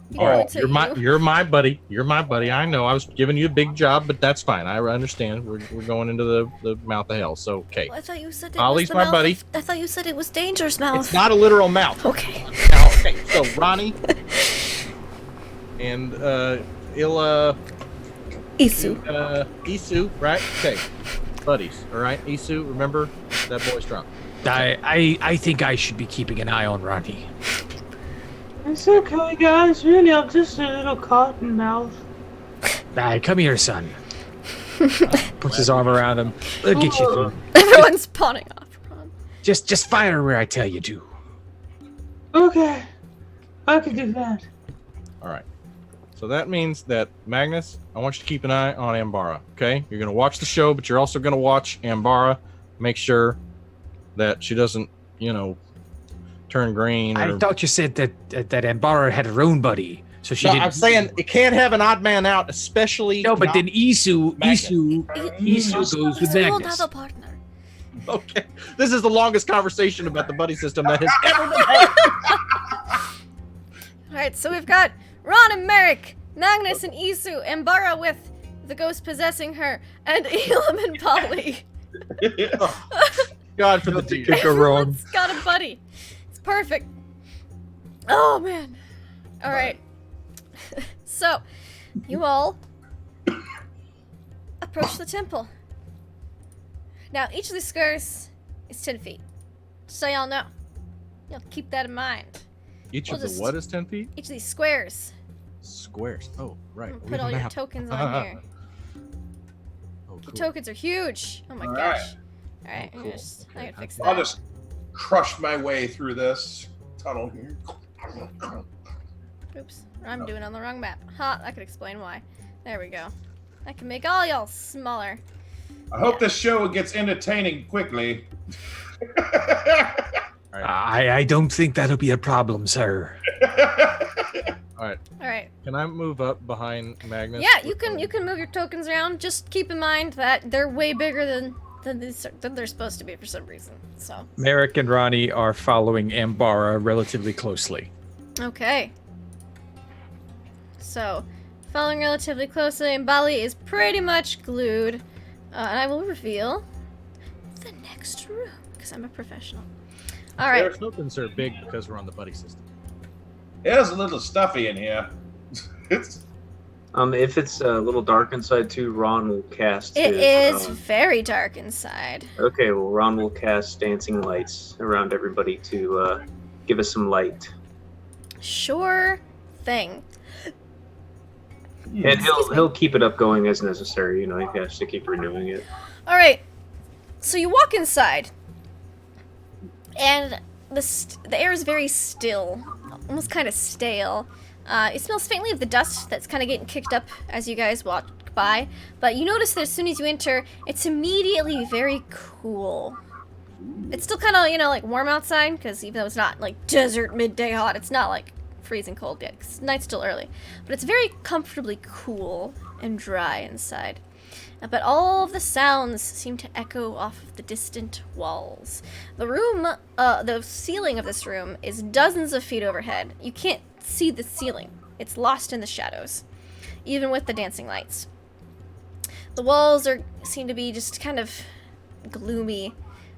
You Oh, going to You're my buddy. You're my buddy. I know. I was giving you a big job, but that's fine. I understand. We're going into the mouth of hell. So okay. I thought you said it Ollie's was the my mouth buddy. I thought you said it was danger's mouth. It's not a literal mouth. Okay. Now, okay. So Ronnie and Isu. Isu, right? Okay. Buddies. All right. Isu, remember that boy's drunk. I think I should be keeping an eye on Ronnie. It's okay, guys. Really, I'm just a little cotton mouth. Come here, son. Puts his arm around him. I'll get you through. Everyone's pawning off Ron. Just fire where I tell you to. Okay, I can do that. All right. So that means that Magnus, I want you to keep an eye on Ambara. Okay, you're gonna watch the show, but you're also gonna watch Ambara. Make sure that she doesn't, turn green. I thought you said that Ambara had her own buddy, so she No, didn't. I'm saying it can't have an odd man out, especially. No, but not- then Isu Magnus. goes with We won't Magnus. have a partner. Okay, this is the longest conversation about the buddy system that has ever been had. Alright, so we've got Ron and Merrick, Magnus and Isu, Ambara with the ghost possessing her, and Elam and Polly. God for the deer. Could go wrong. Everyone's got a buddy. It's perfect. Oh man. Alright. So, you all approach the temple. Now, each of the squares is 10 feet. Just so y'all know. You'll keep that in mind. Each We'll of the just- what is 10 feet? Each of these squares. Squares. Oh, right. I'm gonna We put have all a your map. tokens on here. Oh, The cool. tokens are huge. Oh my All gosh. right. Alright, Oh, I'm cool. gonna just, I Okay, gotta fix I'll that. just crush my way through this tunnel here. Oops, I'm doing it on the wrong map. Ha, that could explain why. There we go. I can make all y'all smaller. I hope this show gets entertaining quickly. I don't think that'll be a problem, sir. Alright. Can I move up behind Magnus? Yeah, you can move your tokens around. Just keep in mind that they're way bigger than they're supposed to be for some reason. So Merrick and Ronnie are following Ambara relatively closely. okay. So following relatively closely, and Bali is pretty much glued. And I will reveal the next room because I'm a professional. All right. Their tokens are big because we're on the buddy system. It's a little stuffy in here. It's If it's a little dark inside too, Ron will cast. It his, is very dark inside. Okay, well, Ron will cast dancing lights around everybody to give us some light, Sure thing. and he'll keep it up going as necessary. He has to keep renewing it. All right. So you walk inside, and the air is very still, almost kind of stale. It smells faintly of the dust that's kind of getting kicked up as you guys walk by. But you notice that as soon as you enter, it's immediately very cool. It's still kind of, like warm outside, because even though it's not like desert midday hot, it's not like freezing cold yet, 'cause night's still early. But it's very comfortably cool and dry inside. But all of the sounds seem to echo off of the distant walls. The ceiling of this room is dozens of feet overhead. You can't see the ceiling. It's lost in the shadows, even with the dancing lights. The walls seem to be just kind of gloomy,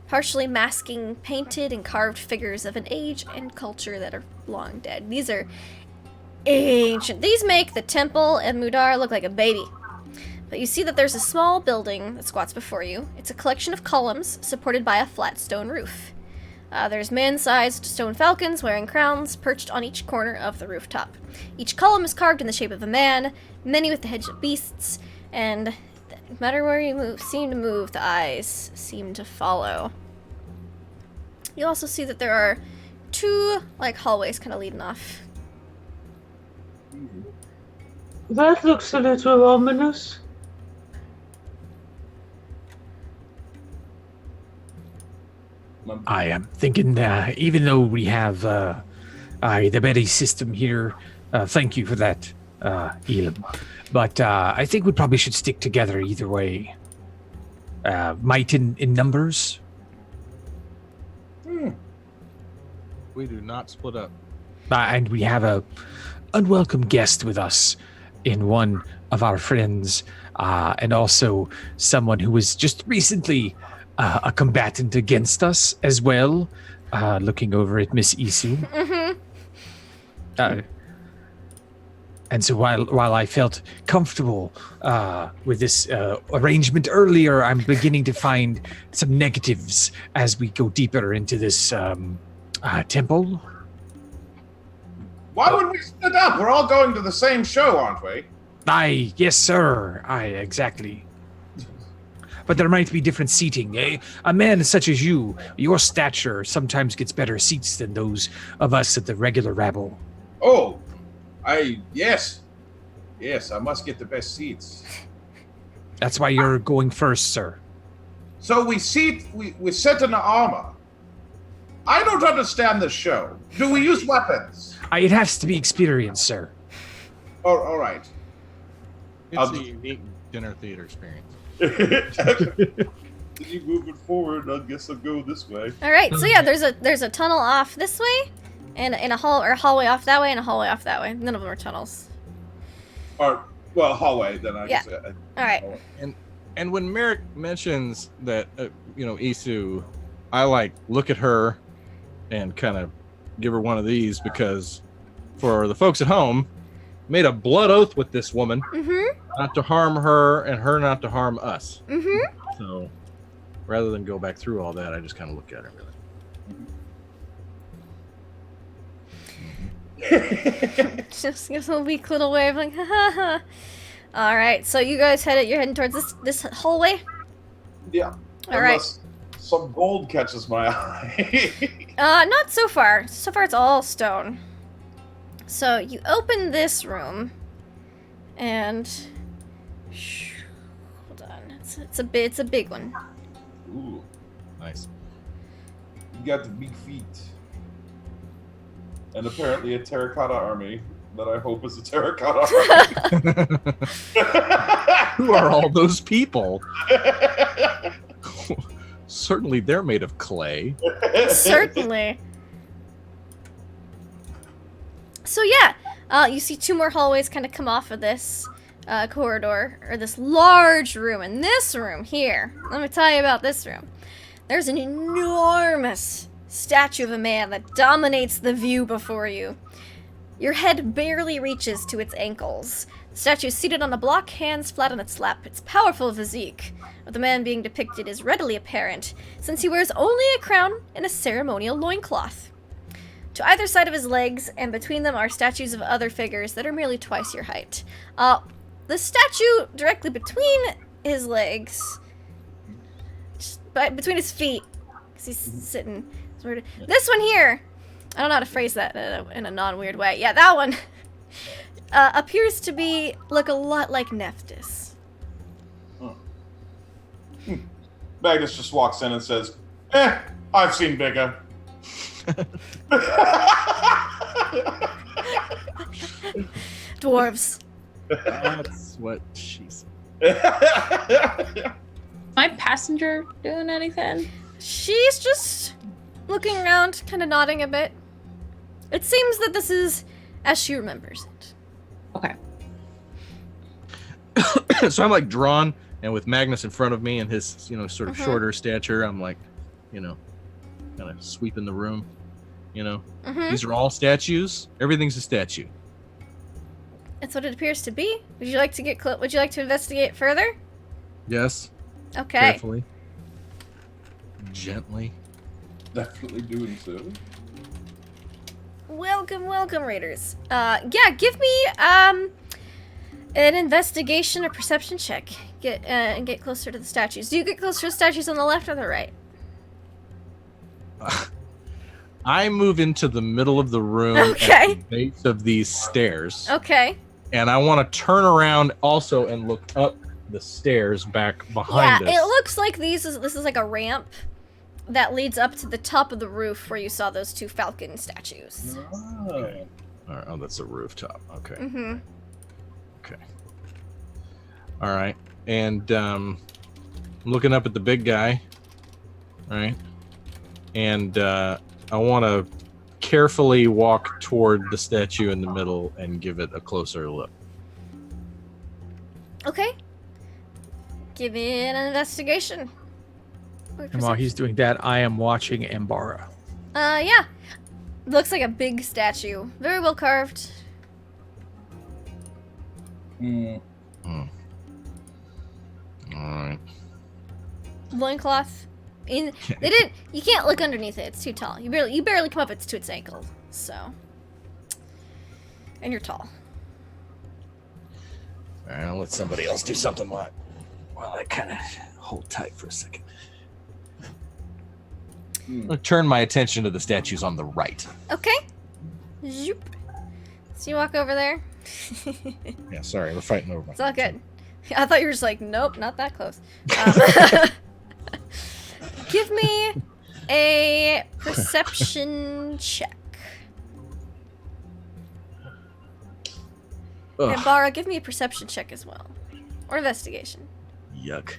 partially masking painted and carved figures of an age and culture that are long dead. These are ancient. These make the temple of Mudar look like a baby. But you see that there's a small building that squats before you. It's a collection of columns supported by a flat stone roof. There's man-sized stone falcons wearing crowns perched on each corner of the rooftop. Each column is carved in the shape of a man, many with the heads of beasts, and no matter where you seem to move, the eyes seem to follow. You also see that there are 2, hallways kind of leading off. That looks a little ominous. I am thinking, even though we have the Betty system here, thank you for that, Elam. But I think we probably should stick together either way. Might in numbers. We do not split up. And we have a unwelcome guest with us in one of our friends, and also someone who was just recently a combatant against us as well, looking over at Miss Isu. And so while I felt comfortable with this arrangement earlier, I'm beginning to find some negatives as we go deeper into this temple. Why would we split up? We're all going to the same show, aren't we? Yes, sir. Exactly. But there might be different seating. A man such as you, your stature sometimes gets better seats than those of us at the regular rabble. Oh, yes, I must get the best seats. That's why you're going first, sir. So we sit in the armor. I don't understand this show. Do we use weapons? It has to be experience, sir. Oh, all right. It's a unique dinner theater experience. You move it forward, I guess I'll go this way. All right, so yeah, there's a tunnel off this way, and a hallway off that way, and a hallway off that way. None of them are tunnels. Hallway. Then I guess. All right. And when Merrick mentions that, Isu, I look at her and kind of give her one of these because, for the folks at home, made a blood oath with this woman not to harm her and her not to harm us. So rather than go back through all that, I just kind of look at her really. Just gives a weak little wave, like, ha ha ha. All right, so you guys you're heading towards this hallway? Yeah. All right. Some gold catches my eye. Not so far. So far it's all stone. So you open this room, and hold on, it's a big one. Ooh, Nice. you got the big feet, and apparently a terracotta army that I hope is a terracotta army. Who are all those people? Certainly they're made of clay. Certainly. So yeah, you see 2 more hallways kind of come off of this corridor, or this large room. And this room here, let me tell you about this room. There's an enormous statue of a man that dominates the view before you. Your head barely reaches to its ankles. The statue is seated on a block, hands flat on its lap. Its powerful physique of the man being depicted is readily apparent, since he wears only a crown and a ceremonial loincloth. To either side of his legs, and between them, are statues of other figures that are merely twice your height. The statue directly between his legs, between his feet, because he's sitting. This one here, I don't know how to phrase that in a non-weird way. Yeah, that one appears to look a lot like Nephthys. Magnus just walks in and says, I've seen bigger. Dwarves. That's what she said. My passenger doing anything? She's just looking around, kind of nodding a bit. It seems that this is as she remembers it. Okay. So I'm drawn, and with Magnus in front of me and his, sort of shorter stature, I'm kind of sweeping the room. These are all statues. Everything's a statue. That's what it appears to be. Would you like to Would you like to investigate further? Yes. Okay. Carefully. Gently. definitely doing so. Welcome, welcome, raiders. Yeah, give me an investigation or perception check. And get closer to the statues. Do you get closer to the statues on the left or the right? I move into the middle of the room Okay. at the base of these stairs. Okay. And I want to turn around also and look up the stairs back behind us. It looks like this is like a ramp that leads up to the top of the roof where you saw those two falcon statues. Oh. All right. Oh, that's a rooftop. Okay. Mm-hmm. Okay. All right. And I'm looking up at the big guy. All right. And I want to carefully walk toward the statue in the middle and give it a closer look. Okay. Give me an investigation. And while he's doing that, I am watching Ambara. Yeah. Looks like a big statue. Very well carved. Hmm. All right. Loincloth. You can't look underneath it. It's too tall. You barely come up to its ankle. So. And you're tall. All right, I'll let somebody else do something while I kind of hold tight for a second. I'm going to turn my attention to the statues on the right. Okay. Zoop. So you walk over there. Yeah, sorry, we're fighting over my... It's all good. I thought you were just like, nope, not that close. Give me a perception check. Ugh, And Bara, give me a perception check as well. Or investigation. yuck.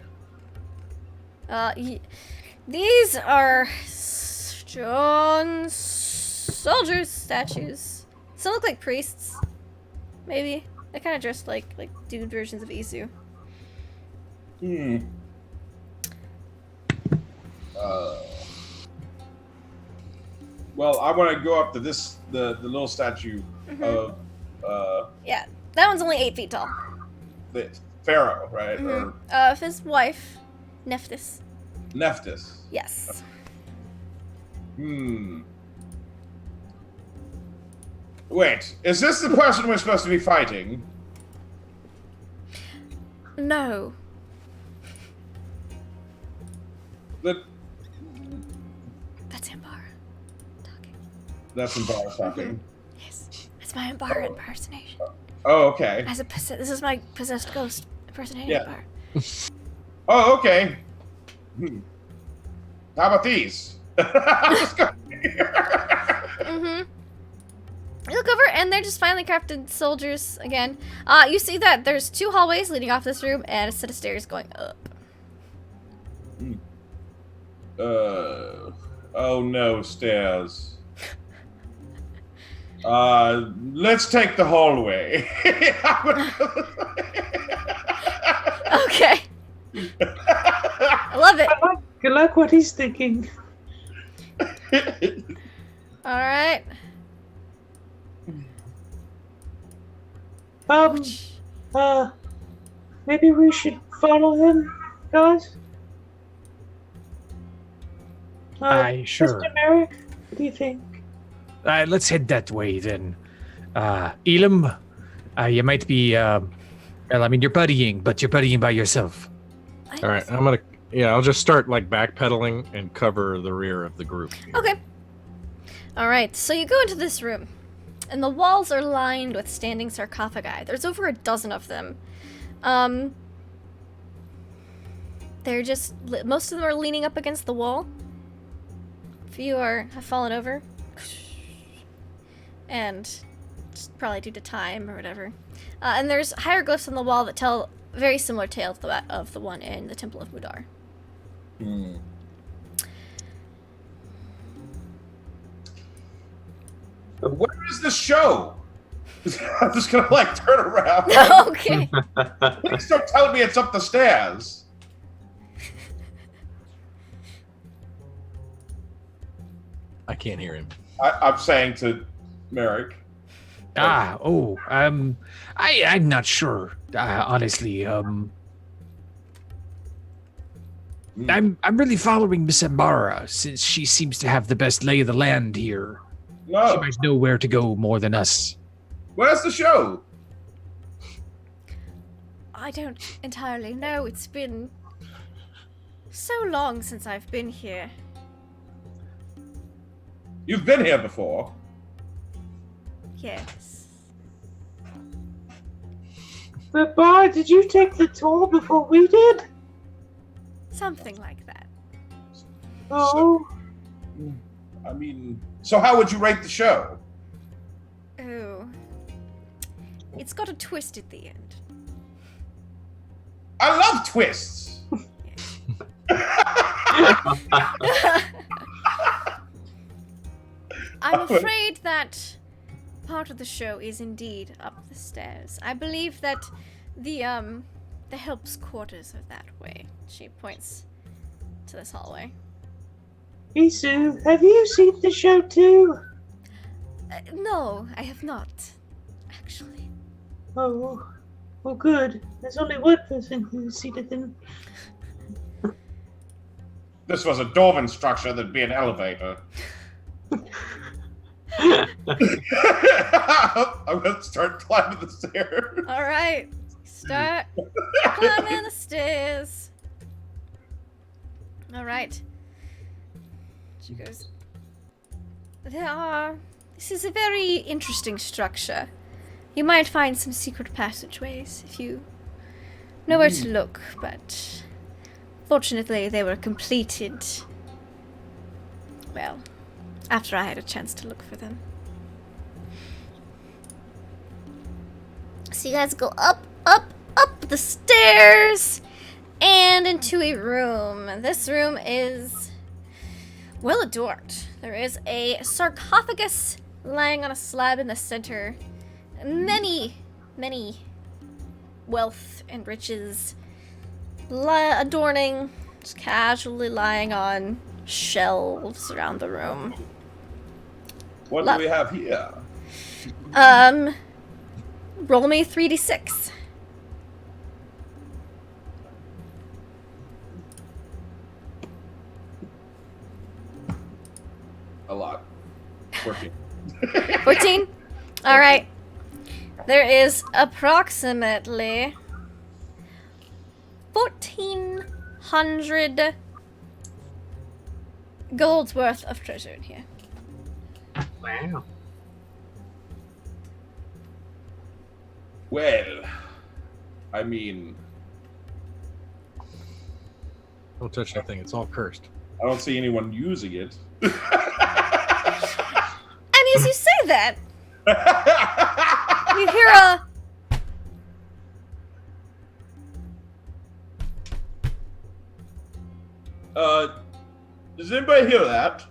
These are stone soldiers statues. Some look like priests. Maybe. They kind of dressed like dude versions of Isu. Hmm. Well, I want to go up to the little statue of Yeah, that one's only 8 feet tall. the pharaoh, right? Mhm. Or Of his wife, Nephthys. Nephthys. Yes. Wait, is this the person we're supposed to be fighting? No. The, That's Ambara talking. that's embarrassing. Talking. Yes. It's my Ambara impersonation. Oh, okay. This is my possessed ghost impersonating Yeah. Ambara. Oh, okay. How about these? Mm-hmm. You look over, and they're just finely crafted soldiers again. You see that there's 2 hallways leading off this room and a set of stairs going up. Oh no, stairs. Let's take the hallway. Okay. I love it. I like what he's thinking. All right. Maybe we should follow him, guys? Aye, sure. Mr. Merrick, what do you think? Let's head that way then. Elam, you might be, well, I mean, you're buddying, but you're buddying by yourself. All right, I'll just start like backpedaling and cover the rear of the group. Okay. All right, so you go into this room, and the walls are lined with standing sarcophagi. There's over a dozen of them. They're just, most of them are leaning up against the wall. A few have fallen over. And just probably due to time or whatever. And there's hieroglyphs on the wall that tell a very similar tale to that of the one in the Temple of Mudar. Where is the show? I'm just gonna turn around. Okay. Please don't tell me it's up the stairs. I can't hear him. I'm saying to Merrick. I'm not sure, honestly. I'm really following Miss Ambara since she seems to have the best lay of the land here. She No. might know where to go more than us. Where's the show? I don't entirely know. It's been so long since I've been here. You've been here before. Yes. But boy, did you take the tour before we did? Something like that. Oh, I mean, so how would you rate the show? Oh. It's got a twist at the end. I love twists. I'm afraid that part of the show is indeed up the stairs. I believe that the help's quarters are that way. She points to this hallway. Isu, have you seen the show too? No, I have not. Actually. Oh, well, good. There's only one person who's seen it then. This was a dwarven structure, there'd be an elevator. I'm gonna start climbing the stairs. Alright. Start climbing the stairs. Alright. She goes. This is a very interesting structure. You might find some secret passageways if you know where to look, but fortunately they were completed, well, after I had a chance to look for them. So you guys go up the stairs and into a room. This room is well adored. There is a sarcophagus lying on a slab in the center. Many wealth and riches adorning, just casually lying on shelves around the room. What do we have here? Roll me 3d6. A lot. 14. 14? Alright. There is approximately 1,400 gold's worth of treasure in here. Wow. Well, I mean, Don't touch that thing. It's all cursed. I don't see anyone using it. And as you say that, you hear a Does anybody hear that?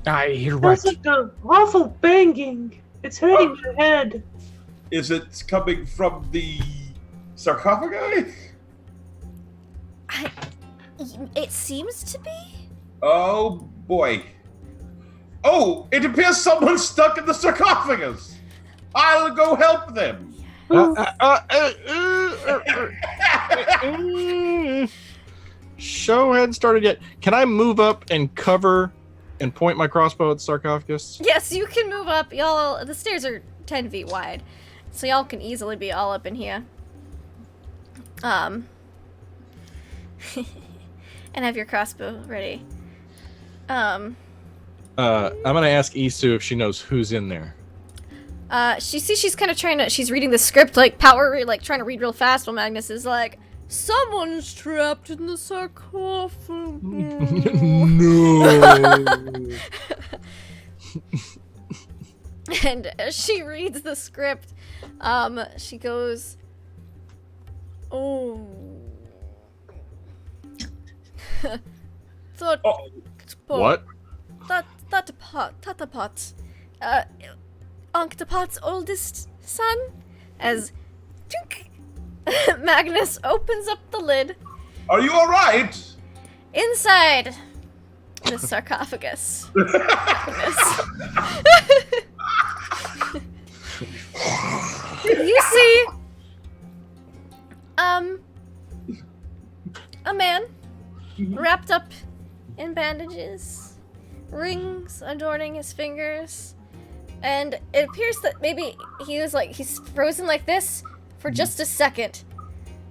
I hear what? That's like an awful banging. It's hurting my head. Is it coming from the sarcophagi? it seems to be. Oh boy. Oh, it appears someone's stuck in the sarcophagus. I'll go help them. Show hadn't started yet. Can I move up and cover and point my crossbow at the sarcophagus? Yes, you can move up. Y'all, the stairs are 10 feet wide, so y'all can easily be all up in here. And have your crossbow ready. I'm gonna ask Isu if she knows who's in there. She's kind of she's reading the script, like, trying to read real fast while Magnus is like, someone's trapped in the sarcophagus. No. And as she reads the script, she goes, oh. What? Anktepot. Anktepot's oldest son? As Magnus opens up the lid. Are you alright? Inside the sarcophagus. You see, a man wrapped up in bandages, rings adorning his fingers, and it appears that maybe he's frozen like this for just a second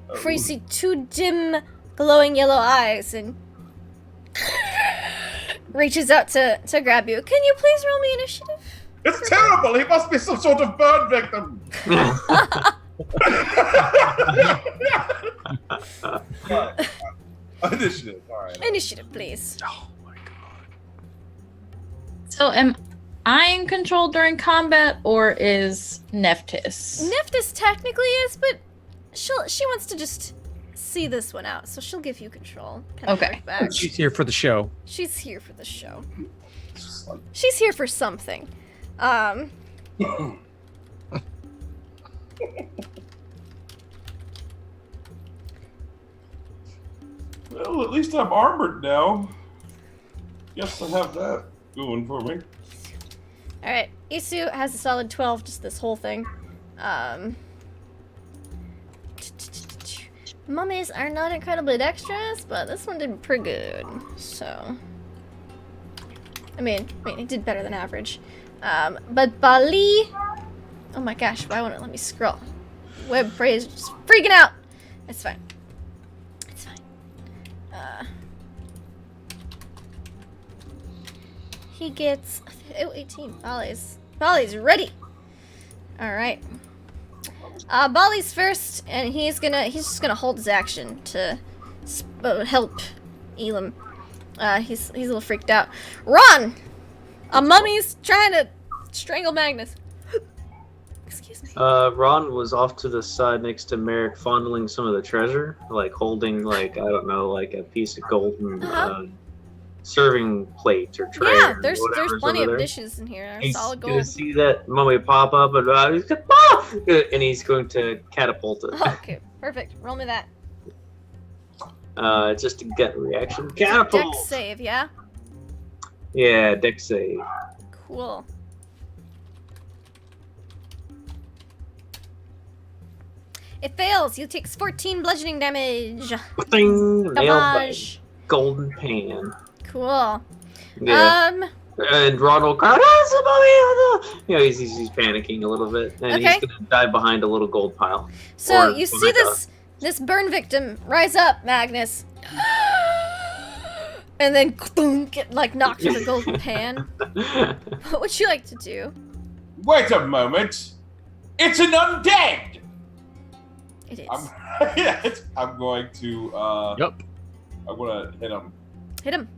before you see two dim, glowing yellow eyes and reaches out to grab you. Can you please roll me initiative? It's terrible. He must be some sort of burn victim. Right. Initiative. All right. Initiative, please. Oh my god. So am I in control during combat, or is Nephthys? Nephthys technically is, but she wants to just see this one out, so she'll give you control. Kind of Okay. work back. She's here for the show. She's here for the show. It's just like, She's here for something. well, at least I'm armored now. Guess I have that going for me. Alright, Isu has a solid 12, just this whole thing. Mummies are not incredibly dexterous, but this one did pretty good, so... I mean, he did better than average. But Bali... Oh my gosh, why won't it let me scroll? Web phrase just freaking out! It's fine. It's fine. He gets... Oh, 18. Bali's ready! Alright. Bali's first, and he's just gonna hold his action to help Elam. He's a little freaked out. Run! A mummy's trying to strangle Magnus. Excuse me. Ron was off to the side next to Merrick, fondling some of the treasure, like holding, like, I don't know, like a piece of golden serving plate or tray. Yeah, or there's whatever's plenty over of there. dishes in here. He's Solid gonna gold. see that mummy pop up, and he's going, ah! And he's going to catapult it. Oh, okay, perfect. Roll me that. Just a gut reaction. Catapult. Dex save, yeah? Yeah, dex save. Cool. It fails. You take 14 bludgeoning damage. Thing, nailed by Damage. golden pan. Cool. Yeah. And Ron will cry, "Ah, it's a mummy!" You know, he's panicking a little bit, and Okay. he's gonna die behind a little gold pile. So Or you see behind this burn victim rise up, Magnus, and then get like knocked to the golden pan. What would you like to do? Wait a moment. It's an undead. It is. I'm going to. Yep. I'm gonna hit him Hit him.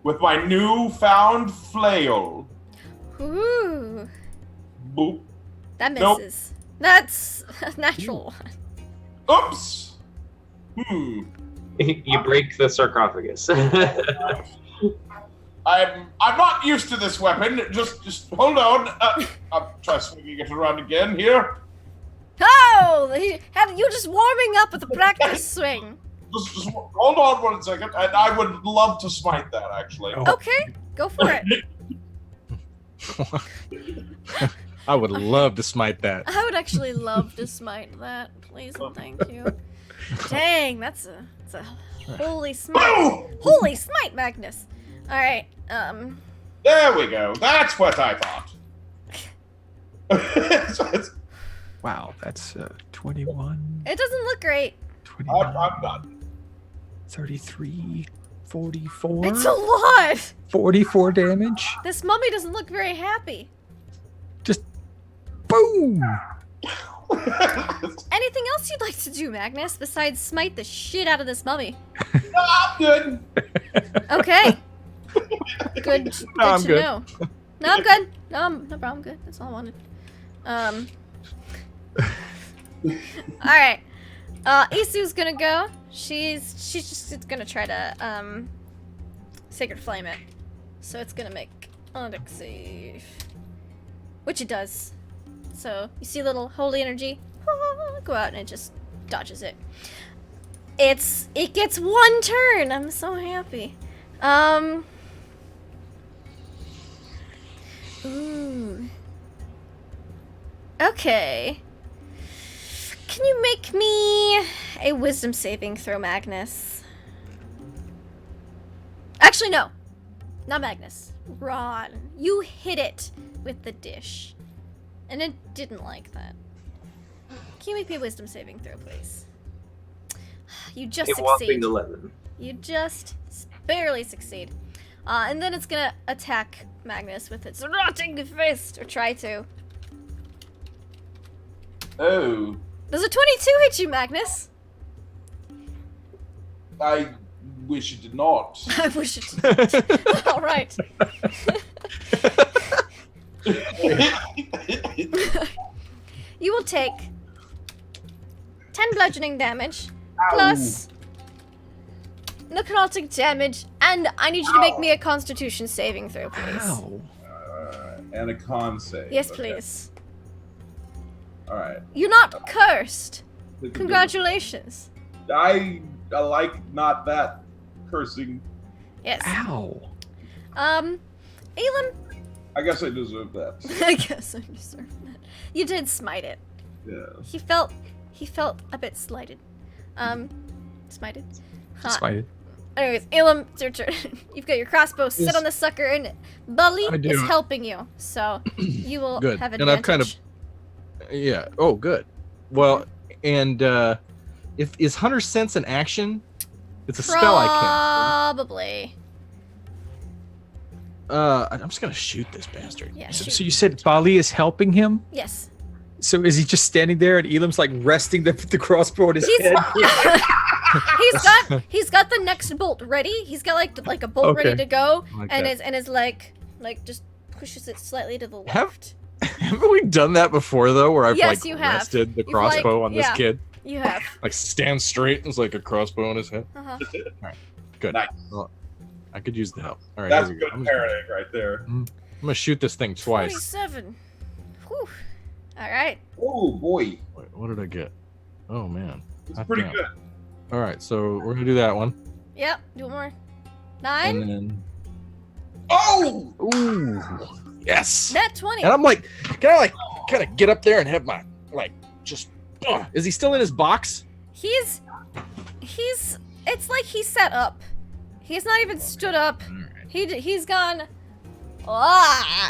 with my newfound flail. Ooh, Boop. that Nope. misses. That's a natural one. Oops. You break the sarcophagus. I'm not used to this weapon. Just hold on. I'll try swinging it around again here. Oh, you just warming up with a practice swing. Just hold on 1 second, and I would love to smite that actually. Oh. Okay, go for it. I would love to smite that. I would actually love to smite that, please and thank you. Dang, that's a holy smite. Boom! Holy smite, Magnus. All right, There we go. That's what I thought. Wow, that's 21, it doesn't look great. 29, I'm done. 33, 44. It's a lot. 44 damage. This mummy doesn't look very happy. Just boom. Anything else you'd like to do, Magnus, besides smite the shit out of this mummy? I'm good. Okay. Good. I'm to good. know. No, I'm good. No problem. I'm good. That's all I wanted. All right. Isu's gonna go. She's just gonna try to sacred flame it. So it's gonna make a dex save, which it does. So you see a little holy energy go out and it just dodges it. It gets 1 turn. I'm so happy. Ooh. Okay. Can you make me a wisdom saving throw, Magnus? Actually, no. Not Magnus. Ron. You hit it with the dish. And it didn't like that. Can you make me a wisdom saving throw, please? You just A succeed. whopping 11. You just barely succeed. And then it's gonna attack Magnus with its rotting fist, or try to. Oh, Does a 22 hit you, Magnus? I wish it did not. I wish it did. All right. You will take 10 bludgeoning damage, plus necrotic damage, and I need you to make me a constitution saving throw, please. Ow. And a con save. Yes, Okay. please. All right. You're not cursed. Congratulations. I like not that cursing. Yes. Ow. Elam, I guess I deserve that. I guess I deserve that. You did smite it. Yeah. He felt a bit slighted. Smited. Huh. Spited. Anyways, Elam, it's your turn. You've got your crossbow, sit Yes. on the sucker, and Bully I do. is helping you, so you will Good. have And advantage. I've kind of- Yeah. Oh, good. Well, and is Hunter's Sense an action? It's a spell I Probably. can't. I'm just gonna shoot this bastard. Yeah. So, shoot. so you said Bali is helping him? Yes. So is he just standing there and Elam's like resting the crossbow on his He's head? he's got the next bolt ready. He's got like a bolt Okay. ready to go, Like and that. is like just pushes it slightly to the Have- left. Haven't we done that before though? Where I've Yes, like you have. rested the You've, crossbow like- on this yeah. kid, You have. like stand straight and it's like a crossbow on his head. Uh-huh. Good. Nice. Well, I could use the help. All right, That's here we go. good parenting right there. I'm gonna shoot this thing twice. 27. Whew. All right. Oh boy, Wait, what did I get? Oh man. it's Hot pretty damn. good. All right, so we're gonna do that one, Yep. Do one more. 9. and then Oh, ooh, yes. Net 20. And I'm like, can I like kind of get up there and have my like just? Is he still in his box? He's it's like he's set up. He's not even stood up. All right. He's gone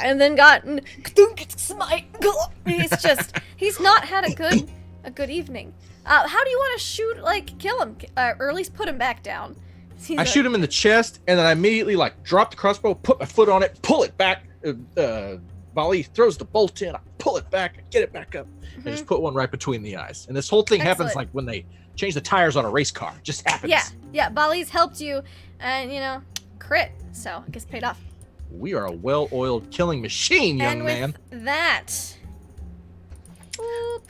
and then gotten smite. He's not had a good evening. How do you want to shoot, like kill him or at least put him back down? I shoot him in the chest, and then I immediately like drop the crossbow, put my foot on it, pull it back. Bali throws the bolt in, I pull it back, I get it back up, and just put one right between the eyes. And this whole thing happens Excellent. like when they change the tires on a race car. It just happens. Yeah. Bali's helped you, and crit, so it gets paid off. We are a well-oiled killing machine, young and man. with that, boop.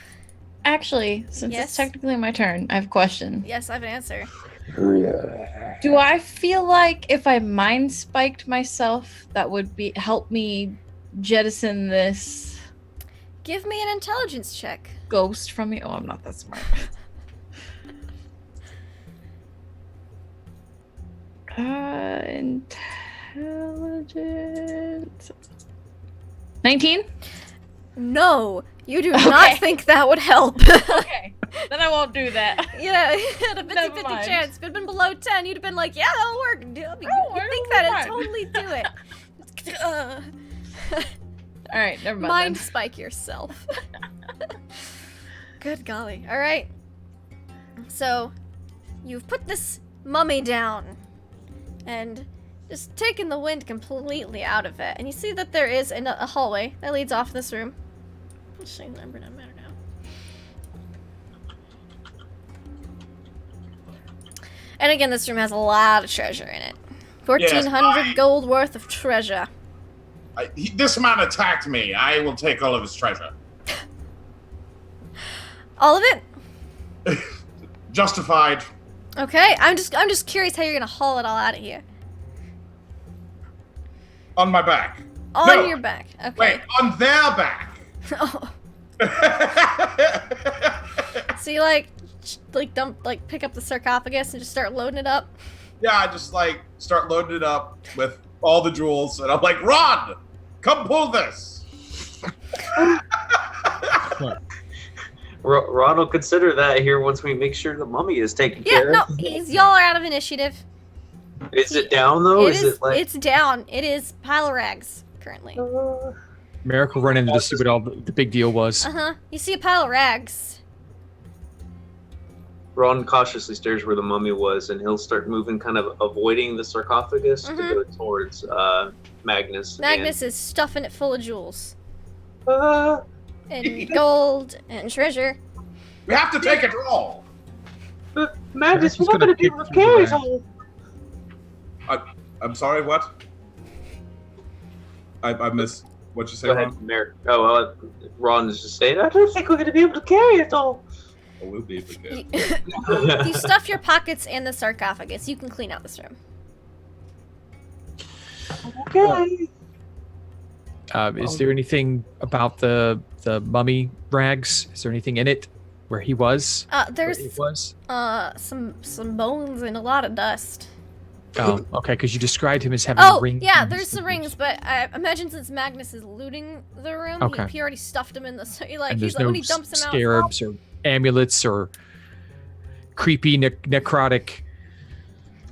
Actually, since Yes? it's technically my turn, I have a question. Yes, I have an answer. Do I feel like if I mind spiked myself, that would help me jettison this Give me an intelligence check. ghost from me? Oh, I'm not that smart. Intelligence. 19? No, you do Okay. not think that would help. Okay, then I won't do that. Yeah, you had a 50-50 Never mind. chance. If it'd been below 10, you'd have been like, yeah, that'll work. You think that and totally do it. All right, never mind. Mind then. spike yourself. Good golly. All right. So, you've put this mummy down and just taken the wind completely out of it. And you see that there is a hallway that leads off this room. Let's change the number, doesn't matter now. And again, this room has a lot of treasure in it. 1,400 gold worth of treasure. This man attacked me. I will take all of his treasure. All of it? Justified. Okay, I'm just curious how you're gonna haul it all out of here. On my back. On No. your back. Okay. Wait, on their back. Oh, so you pick up the sarcophagus and just start loading it up. Yeah, I just start loading it up with all the jewels, and I'm like, Ron, come pull this. Ron will consider that here once we make sure the mummy is taken Yeah, care no, of. y'all are out of initiative. Is it down though? It is. It like? It's down. It is pile of rags currently. Merrick will run in to see what all the big deal was. You see a pile of rags. Ron cautiously stares where the mummy was, and he'll start moving, kind of avoiding the sarcophagus to go towards Magnus. Magnus is stuffing it full of jewels. And, And gold and treasure. We have to take it all. Magnus, we're He's not gonna going to be kick able to through carry the it all. I'm sorry, what? I missed what you said, Go Ron. ahead, Merrick. Ron is just saying, I don't think we're going to be able to carry it all. Oh, we'll be able to get You, it. you stuff your pockets in the sarcophagus. You can clean out this room. Okay. Is there anything about the mummy rags? Is there anything in it where he was? There's Where it was? some bones and a lot of dust. Oh, okay, because you described him as having rings. Yeah, there's some rings, but I imagine since Magnus is looting the room, Okay. he already stuffed them in the. And He's there's like no when he dumps them out. scarabs or amulets or creepy necrotic.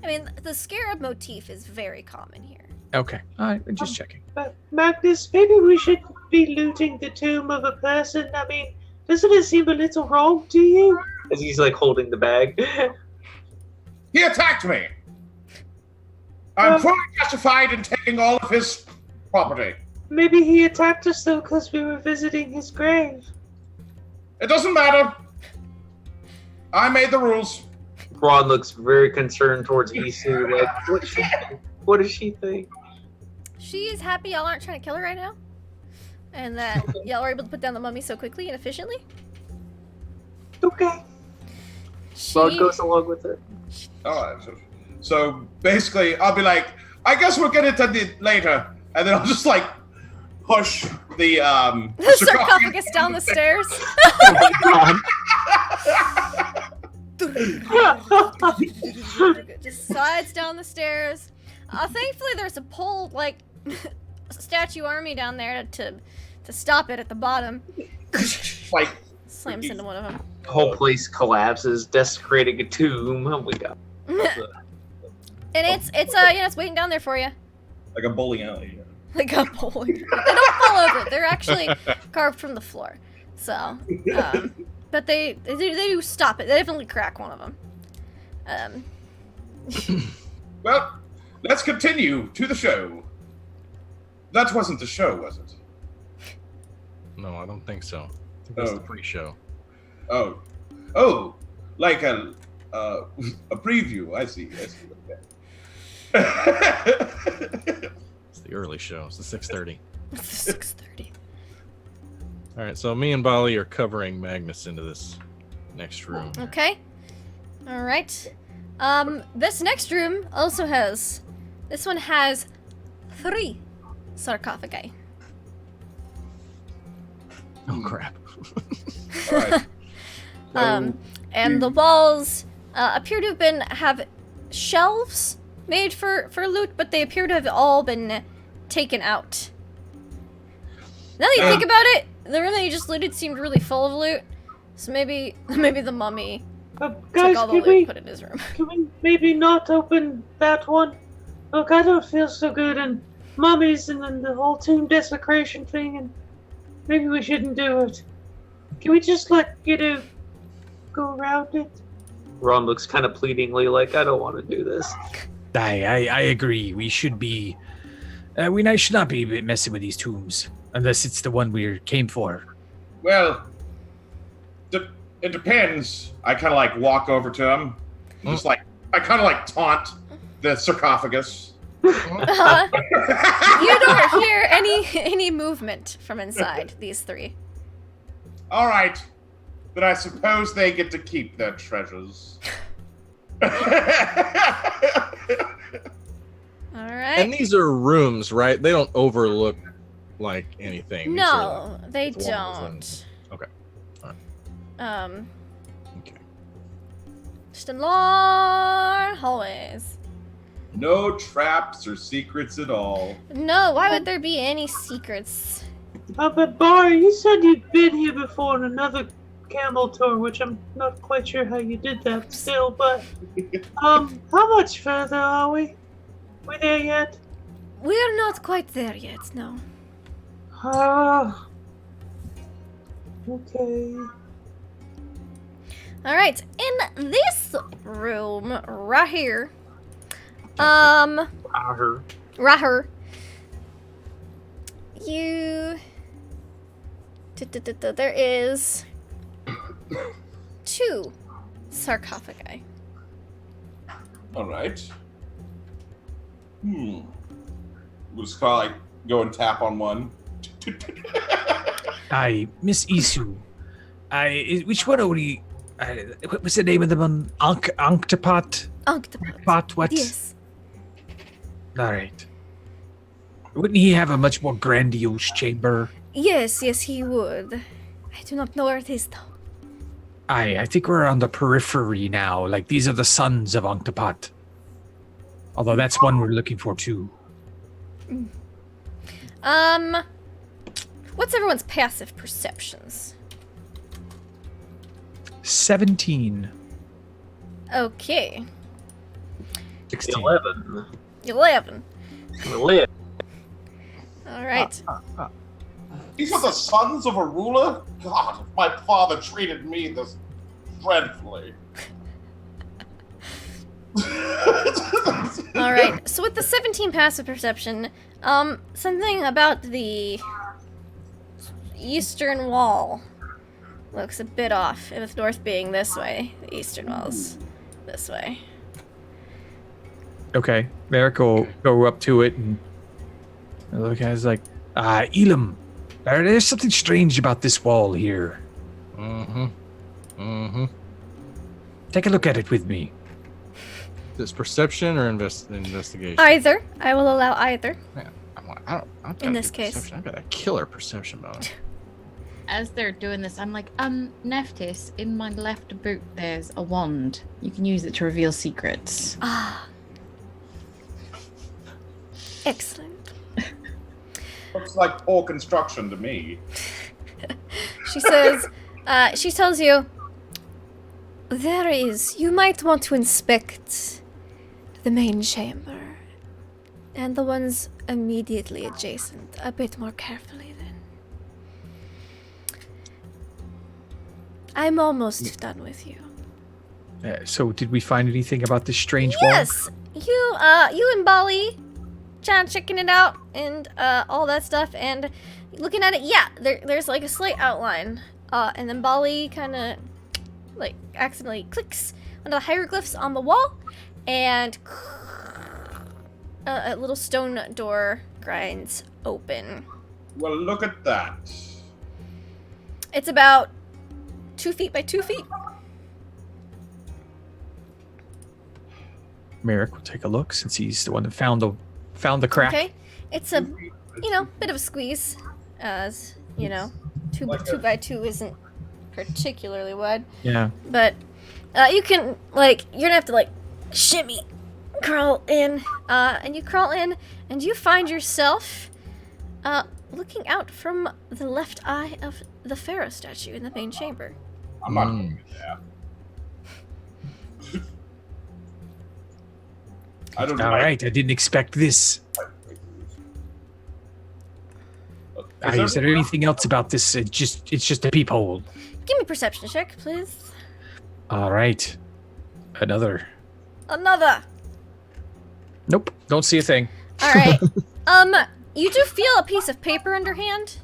I mean, the scarab motif is very common here. Okay, all right, just checking. Magnus, maybe we should be looting the tomb of a person. I mean, doesn't it seem a little wrong to you? As he's like holding the bag. He attacked me. I'm fully justified in taking all of his property. Maybe he attacked us though because we were visiting his grave. It doesn't matter. I made the rules. Ron looks very concerned towards Isu, like, what does she think? She is happy y'all aren't trying to kill her right now, and that y'all are able to put down the mummy so quickly and efficiently. Okay. Ron goes along with it. All right. So basically, I'll be like, I guess we'll get into it later, and then I'll just like push the sarcophagus down the stairs. Just slides down the stairs. Thankfully, there's a pole like statue army down there to stop it at the bottom. Like Slams into one of them. The whole place collapses, desecrating a tomb. Oh my god. And it's waiting down there for you. like a bowling alley. Like a bowling. They don't fall over. They're actually carved from the floor. So, but they do stop it. They definitely crack one of them. Well, let's continue to the show. That wasn't the show, was it? No, I don't think so. I think that's the pre-show. Oh, like a preview. I see. Okay. It's the early show. It's the 6:30. It's the 6:30. All right, so me and Bali are covering Magnus into this next room. Okay. All right. This next room also has. This one has 3 sarcophagi. Oh crap! All right. And the walls appear to have shelves made for loot, but they appear to have all been taken out. Now that you think about it, the room that you just looted seemed really full of loot. So maybe the mummy Guys, took all the can loot we and put it in his room. can we maybe not open that one? Look, I don't feel so good, and mummies, and then the whole tomb desecration thing, and maybe we shouldn't do it. Can we just go around it? Ron looks kind of pleadingly like, I don't want to do this. I agree. We should be. We should not be messing with these tombs unless it's the one we came for. Well, it depends. I kind of like walk over to him, just like I kind of like taunt the sarcophagus. You don't hear any movement from inside these 3. All right, then I suppose they get to keep their treasures. All right. And these are rooms, right? They don't overlook like anything. These are, No, they walls don't. Okay. Okay. Just in long hallways. No traps or secrets at all. No, why would there be any secrets? But Barry, you said you'd been here before in another camel tour, which I'm not quite sure how you did that still, but how much further are we? We there yet? We're not quite there yet, no. Okay. Alright, in this room, right here, right here, there is 2 sarcophagi. All right. We'll just kind of like go and tap on one. Aye, Miss Isu. Which one are we? What was the name of the one? Anktepot? Anktepot. What? Yes. All right. Wouldn't he have a much more grandiose chamber? Yes, he would. I do not know where it is, though. I think we're on the periphery now. Like, these are the sons of Anktepot. Although that's one we're looking for, too. What's everyone's passive perceptions? 17. Okay. 16. 11. 11. All right. These are the sons of a ruler? God, if my father treated me this dreadfully. All right. So with the 17 passive perception, something about the eastern wall looks a bit off. With north being this way, the eastern wall's this way. Okay. Merrick will go up to it and look at it. It's like, Elam, there's something strange about this wall here. Take a look at it with me. This perception or investigation? Either. I will allow either. Yeah, I've got In a this good case. perception. I've got a killer perception bonus. As they're doing this, I'm like, Neftis, in my left boot there's a wand. You can use it to reveal secrets. Ah. Excellent. Looks like poor construction to me. She says, she tells you, you might want to inspect the main chamber and the ones immediately adjacent a bit more carefully then. I'm almost done with you. So did we find anything about this strange wall? Yes! You and Bali, checking it out and all that stuff, and looking at it, yeah, there's like a slight outline. And then Bali kind of like accidentally clicks one of the hieroglyphs on the wall, and a little stone door grinds open. Well, look at that. It's about 2 feet by 2 feet. Merrick will take a look since he's the one that found the crack. Okay, it's a bit of a squeeze, as you know, 2 by 2 isn't particularly wide. Yeah. But you can you're gonna have to shimmy, crawl in, and you crawl in, and you find yourself looking out from the left eye of the pharaoh statue in the main chamber. I'm not going to do that. I don't know. All right, I didn't expect this. Is there anything else about this? It's just a peephole. Give me a perception check, please. All right. Another. Nope. Don't see a thing. All right. You do feel a piece of paper underhand,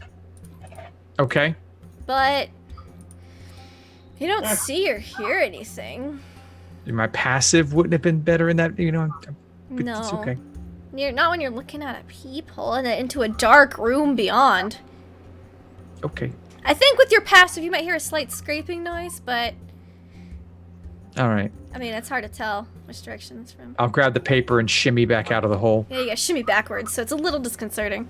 Okay. but you don't see or hear anything. My passive wouldn't have been better in that, but No. it's okay. Not when you're looking at a peephole and into a dark room beyond. Okay. I think with your passive, you might hear a slight scraping noise, but All right. I mean, it's hard to tell which direction it's from. I'll grab the paper and shimmy back out of the hole. Yeah, you gotta shimmy backwards, so it's a little disconcerting.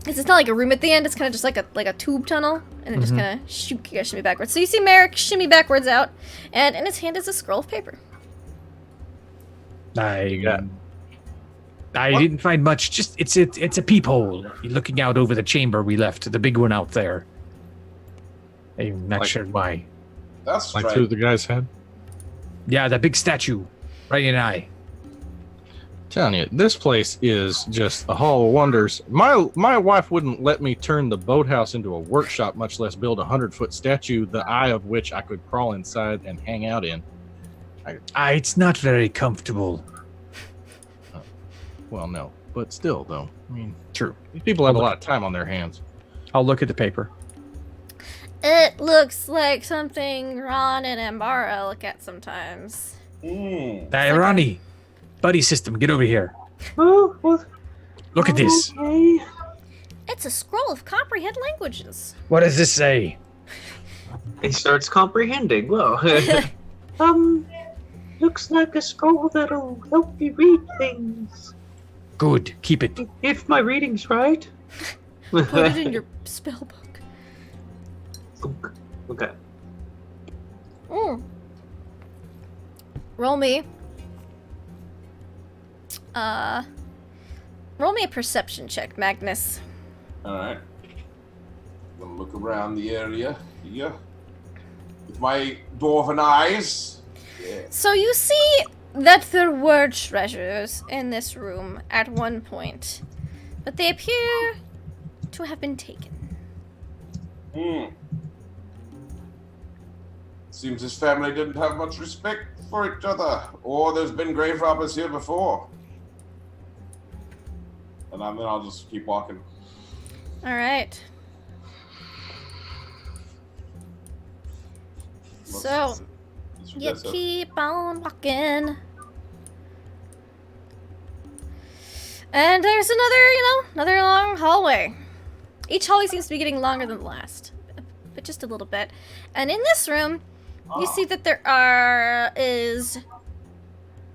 It's not like a room at the end; it's kind of just like a tube tunnel, and then just kind of you gotta shimmy backwards. So you see Merrick shimmy backwards out, and in his hand is a scroll of paper. I didn't find much. Just it's a peephole. You're looking out over the chamber we left, the big one out there. I'm not Like- sure why. That's Like strange. through the guy's head. Yeah, that big statue, right in the eye. Telling you, this place is just a hall of wonders. My wife wouldn't let me turn the boathouse into a workshop, much less build a 100-foot statue, the eye of which I could crawl inside and hang out in. It's not very comfortable. Well, no, but still, though. I mean, True. these people have a lot of time on their hands. I'll look at the paper. It looks like something Ron and Ambara look at sometimes. Mm. Hey, Ronnie, buddy system, get over here. Oh, well, Look at this. Okay. It's a scroll of comprehend languages. What does this say? He starts comprehending. Whoa. Looks like a scroll that'll help you read things. Good. Keep it. If my reading's right. Put it in your spell book. Okay. Mm. Roll me. Roll me a perception check, Magnus. Alright. Gonna look around the area here. With my dwarven eyes. Yeah. So you see that there were treasures in this room at one point, but they appear to have been taken. Hmm. Seems this family didn't have much respect for each other, or there's been grave robbers here before. And then I'll just keep walking. All right. So you keep on walking, and there's another long hallway. Each hallway seems to be getting longer than the last, but just a little bit. And in this room, you see that there is.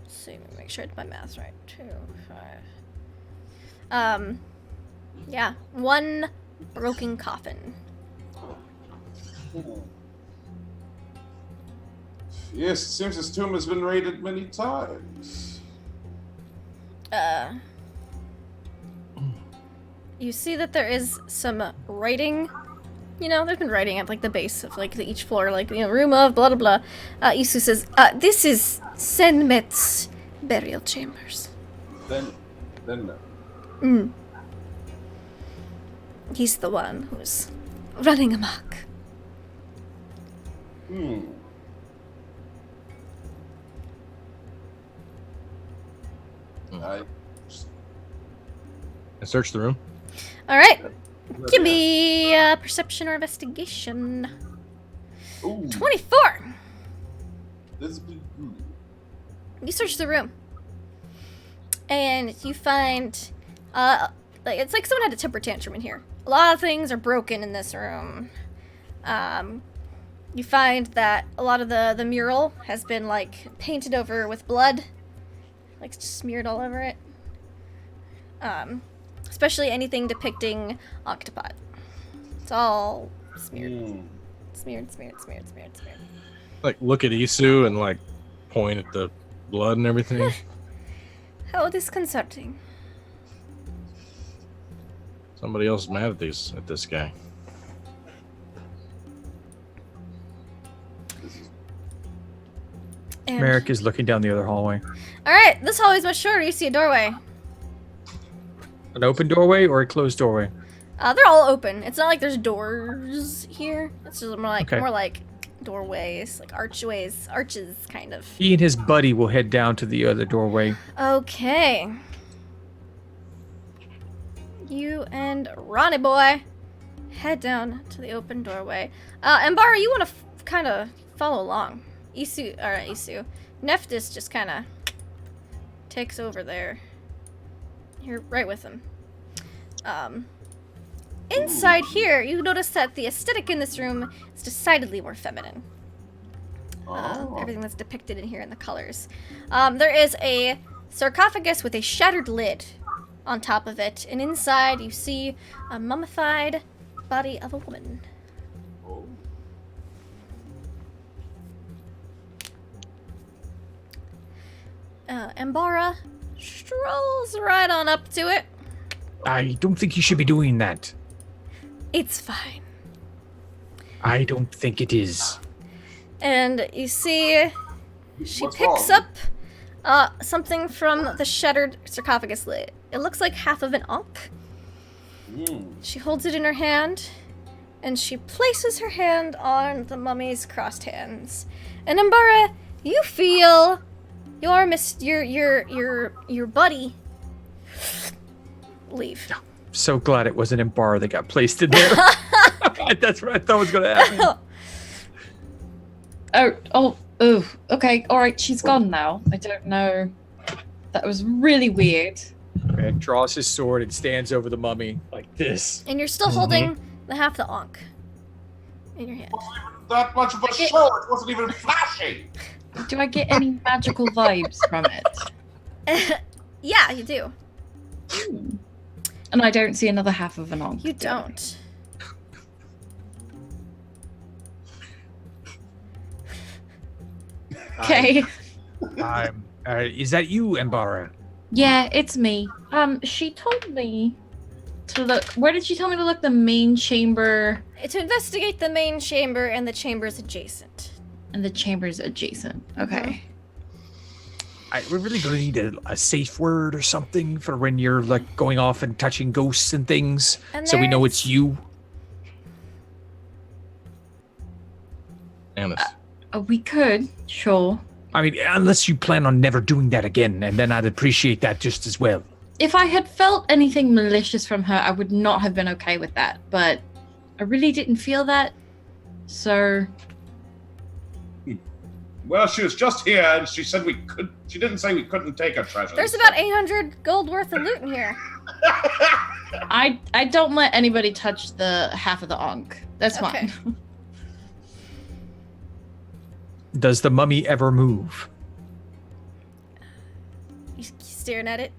Let's see, let me make sure I did my math right. 2, 5. Yeah, 1 broken coffin. Yes, it seems this tomb has been raided many times. You see that there is some writing. There's been writing at like the base of like each floor, like room of blah blah blah. Isu says, "This is Senmet's burial chambers." Then no. He's the one who's running amok. Hmm. I search the room. All right, give me a perception or investigation. Ooh, 24. this would be good. You search the room, and you find, it's like someone had a temper tantrum in here. A lot of things are broken in this room. You find that a lot of the mural has been like painted over with blood, like just smeared all over it. Especially anything depicting Anktepot. It's all smeared. Hmm. Smeared. Like, look at Isu and, like, point at the blood and everything. How disconcerting. Somebody else is mad at this guy. And, Merrick is looking down the other hallway. Alright, this hallway is much shorter. You see a doorway. An open doorway or a closed doorway? They're all open. It's not like there's doors here. It's just more Okay. like doorways, like arches, kind of. He and his buddy will head down to the other doorway. Okay. You and Ronnie boy head down to the open doorway. Ambara, you want to kind of follow along. Isu. Nephthys just kind of takes over there. You're right with him. Inside here, you notice that the aesthetic in this room is decidedly more feminine. Everything that's depicted in here in the colors. There is a sarcophagus with a shattered lid on top of it, and inside you see a mummified body of a woman. Oh. Ambara strolls right on up to it. I don't think you should be doing that. It's fine. I don't think it is. And you see she What's picks wrong? up something from the shattered sarcophagus lid. It looks like half of an ankh. She holds it in her hand, and she places her hand on the mummy's crossed hands. And Umbara, you feel your buddy leave. So glad it wasn't Embar that got placed in there. That's what I thought was going to happen. Okay, alright, she's gone now. I don't know. That was really weird. Greg draws his sword and stands over the mummy like this. And you're still holding the half the ankh in your hand. That much of a show. It wasn't even flashy. Do I get any magical vibes from it? Yeah, you do. And I don't see another half of an ankh. You don't. Okay. Is that you, Embara? Yeah, it's me. She told me to look. Where did she tell me to look? The main chamber. To investigate the main chamber and the chambers adjacent. And the chamber's adjacent. Okay. We're really going to need a safe word or something for when you're like going off and touching ghosts and things, And so we know there's- it's you. Annis. We could, sure. I mean, unless you plan on never doing that again, and then I'd appreciate that just as well. If I had felt anything malicious from her, I would not have been okay with that. But I really didn't feel that. So Well, she was just here, and she said we could. She didn't say we couldn't take her treasures. There's about 800 gold worth of loot in here. I don't let anybody touch the half of the ankh. That's Okay. fine. Does the mummy ever move? You staring at it?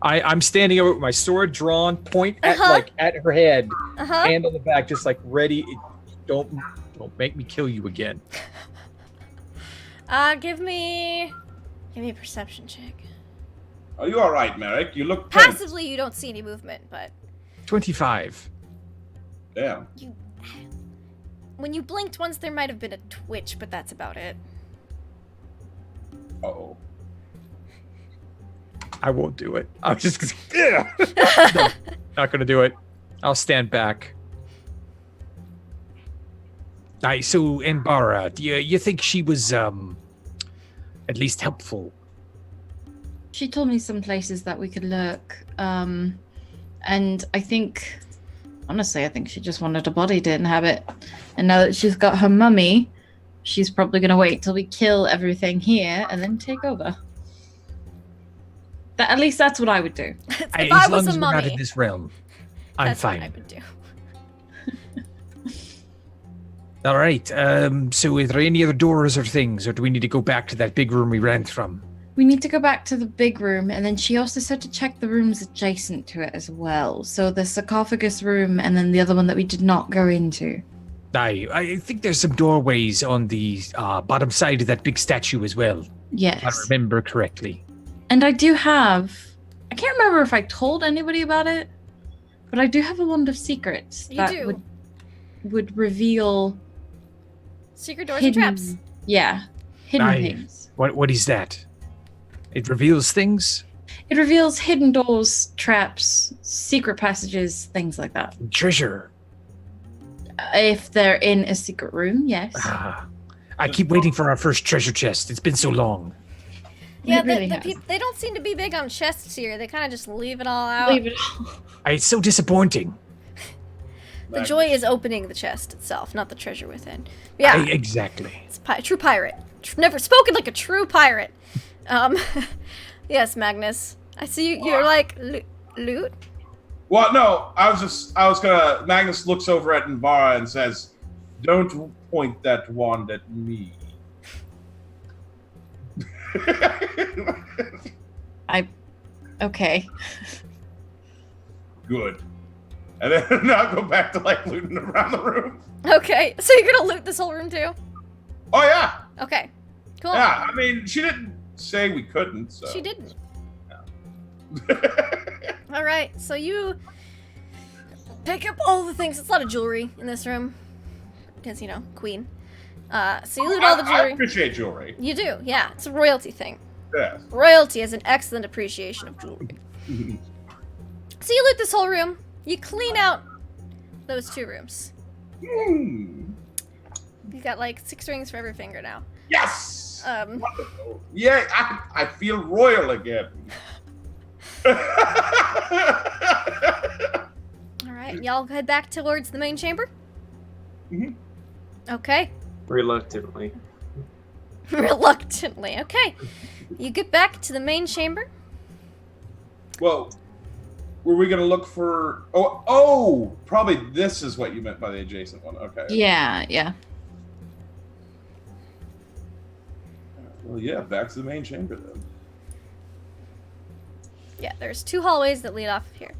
I'm standing over with my sword drawn, point at Uh-huh. at her head, Uh-huh. hand on the back, just like ready. Don't make me kill you again. Give me a perception check. Are you all right, Merrick? You look tense. Passively, you don't see any movement, but 25. Damn. when you blinked once, there might have been a twitch, but that's about it. Uh-oh. I won't do it. I'm just no, not gonna do it. I'll stand back. So Embara, do you think she was at least helpful? She told me some places that we could look. And I think, honestly, I think she just wanted a body to inhabit. And now that she's got her mummy, she's probably going to wait till we kill everything here and then take over. At least that's what I would do. If As I long was a as we're not mummy, in this realm, I'm that's what I fine. would do. All right. So, is there any other doors or things, or do we need to go back to that big room we ran from? We need to go back to the big room, and then she also said to check the rooms adjacent to it as well. So the sarcophagus room, and then the other one that we did not go into. I think there's some doorways on the bottom side of that big statue as well. Yes. If I remember correctly. And I do have... I can't remember if I told anybody about it, but I do have a wand of secrets You that do. would reveal Secret doors hidden... and traps. Yeah. Hidden Aye. things. What is that? It reveals things? It reveals hidden doors, traps, secret passages, things like that. Treasure. If they're in a secret room, yes. I keep waiting for our first treasure chest. It's been so long. Yeah, It really the has. they don't seem to be big on chests here. They kind of just leave it all out. Leave it. It's so disappointing. The joy is opening the chest itself, not the treasure within. Yeah, Exactly. it's true pirate. Never spoken like a true pirate. Yes, Magnus. I see you. You're like loot. Well, no, Magnus looks over at Nvara and says, "Don't point that wand at me." Okay. Good. And then I'll go back to like looting around the room. Okay, so you're gonna loot this whole room too? Oh yeah, Okay, cool. yeah. I mean, she didn't say we couldn't. So. She didn't. All right, so you pick up all the things. It's a lot of jewelry in this room. because, you know, queen. So you loot all the I jewelry. appreciate jewelry. You do, yeah. It's a royalty thing. Yes. Royalty has an excellent appreciation of jewelry. So you loot this whole room. You clean out those 2 rooms. Hmm. You got like 6 rings for every finger now. Yes. Um, Wonderful. Yeah, I feel royal again. all right, y'all head back towards the main chamber. Mhm. Okay. Reluctantly. Reluctantly. Okay. You get back to the main chamber. Well, were we gonna look for? Oh, probably this is what you meant by the adjacent one. Okay. Yeah. Well, yeah, back to the main chamber then. Yeah, there's 2 hallways that lead off of here.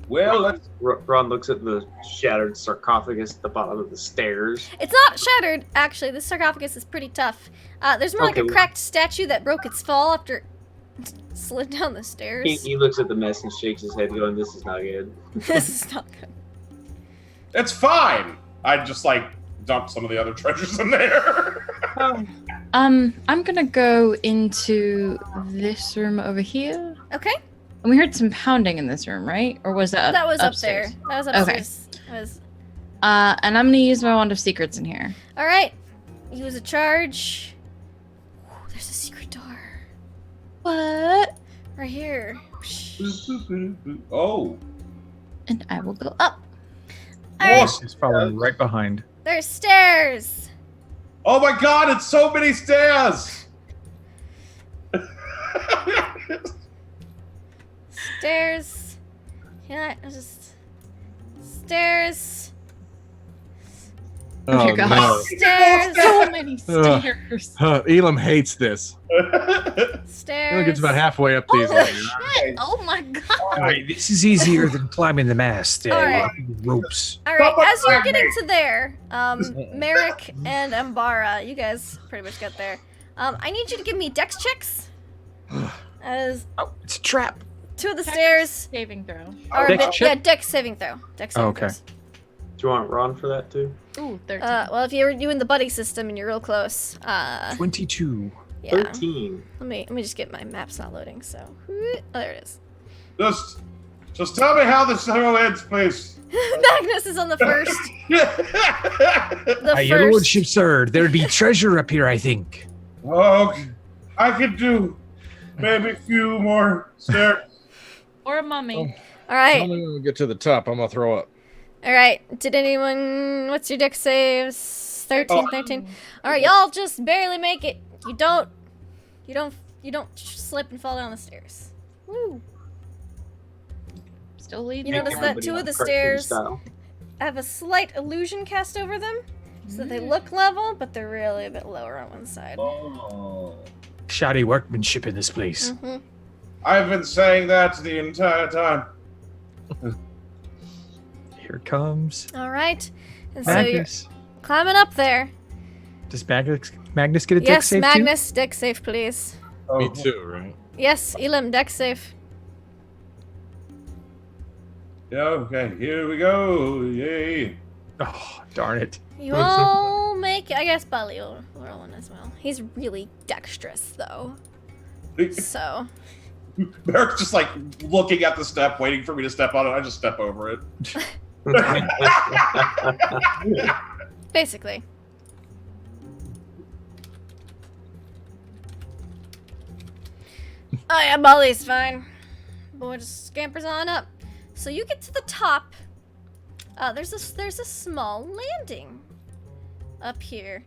Well, let's. Ron looks at the shattered sarcophagus at the bottom of the stairs. It's not shattered, actually. This sarcophagus is pretty tough. There's more like Okay, a cracked statue that broke its fall after it slid down the stairs. He looks at the mess and shakes his head, going, "This is not good." This is not good. It's fine. I just like dump some of the other treasures in there. I'm gonna go into this room over here. Okay. And we heard some pounding in this room, right? Or was that That was upstairs? up there. That was upstairs. That was... And I'm gonna use my wand of secrets in here. All right. Use a charge. Ooh, there's a secret door. What? Right here. Oh. And I will go up. All right. Awesome. He's following right behind. There's stairs. Oh my God! It's so many stairs. Stairs. Can I just... Stairs. Oh, Oh, God. no. Stairs. So many Ugh. stairs. Elam hates this. Stairs. He only gets about halfway up these. Holy shit! Oh my God. Alright, this is easier than climbing the mast. Alright. Ropes. All right, Someone as you're grab getting me. to there, Merrick and Ambara, you guys pretty much got there. I need you to give me dex checks. As Oh, it's a trap. 2 of the stairs Saving throw. are Dex a bit, check? yeah, dex saving throw. Dex saving Oh, okay. throws. Do you want Ron for that too? Ooh, 13. Well, if you're doing the buddy system and you're real close, 22. yeah. 13. Let me just get my map's not loading. So, oh, there it is. Just tell me how this show ends, please. Magnus is on the first. The Your first. lordship, sir, there'd be treasure up here, I think. Oh, I could do maybe a few more stairs. Or a mummy. All right. I'm gonna get to the top. I'm gonna throw up. All right. Did anyone? What's your dex saves? 13, 13. All right, y'all just barely make it. You don't slip and fall down the stairs. Woo. Still leading. You notice that Everybody 2 of on the cartoon stairs style. have a slight illusion cast over them, so that they look level, but they're really a bit lower on one side. Oh. Shoddy workmanship in this place. Mm-hmm. I've been saying that the entire time. Here it comes. All right. And so you're Magnus. climbing up there. Does Magnus get a dex Yes, save Magnus, dex save, please. Me too, right? Yes, Elam, dex save. Yeah, okay, here we go. Yay. too? Oh, darn it. You all make. I guess Bali will roll one as well. He's really dexterous, though. So. Merrick's just like looking at the step, waiting for me to step on it. I just step over it. Basically. Oh yeah, Bali's fine. Boy just scampers on up. So you get to the top. There's a small landing up here.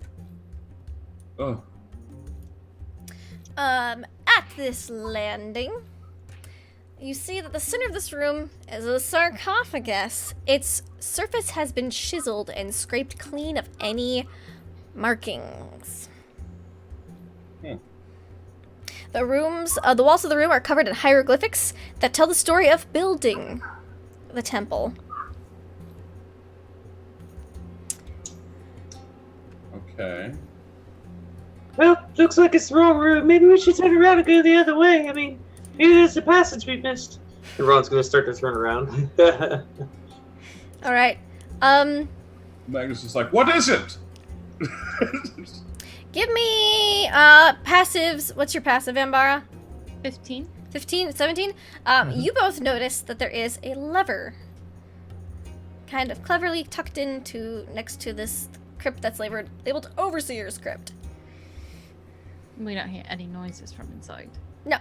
Oh. At this landing, you see that the center of this room is a sarcophagus. Its surface has been chiseled and scraped clean of any markings. The walls of the room are covered in hieroglyphics that tell the story of building the temple. Okay. Well, looks like it's the wrong room. Maybe we should turn around and go the other way. I mean, maybe there's a passage we missed. Ron's gonna start to turn around. All right. Magnus is like, what is it? Give me passives. What's your passive, Ambara? 15. 15, 17? You both notice that there is a lever kind of cleverly tucked into next to this crypt that's labeled Overseer's Crypt. We don't hear any noises from inside. No.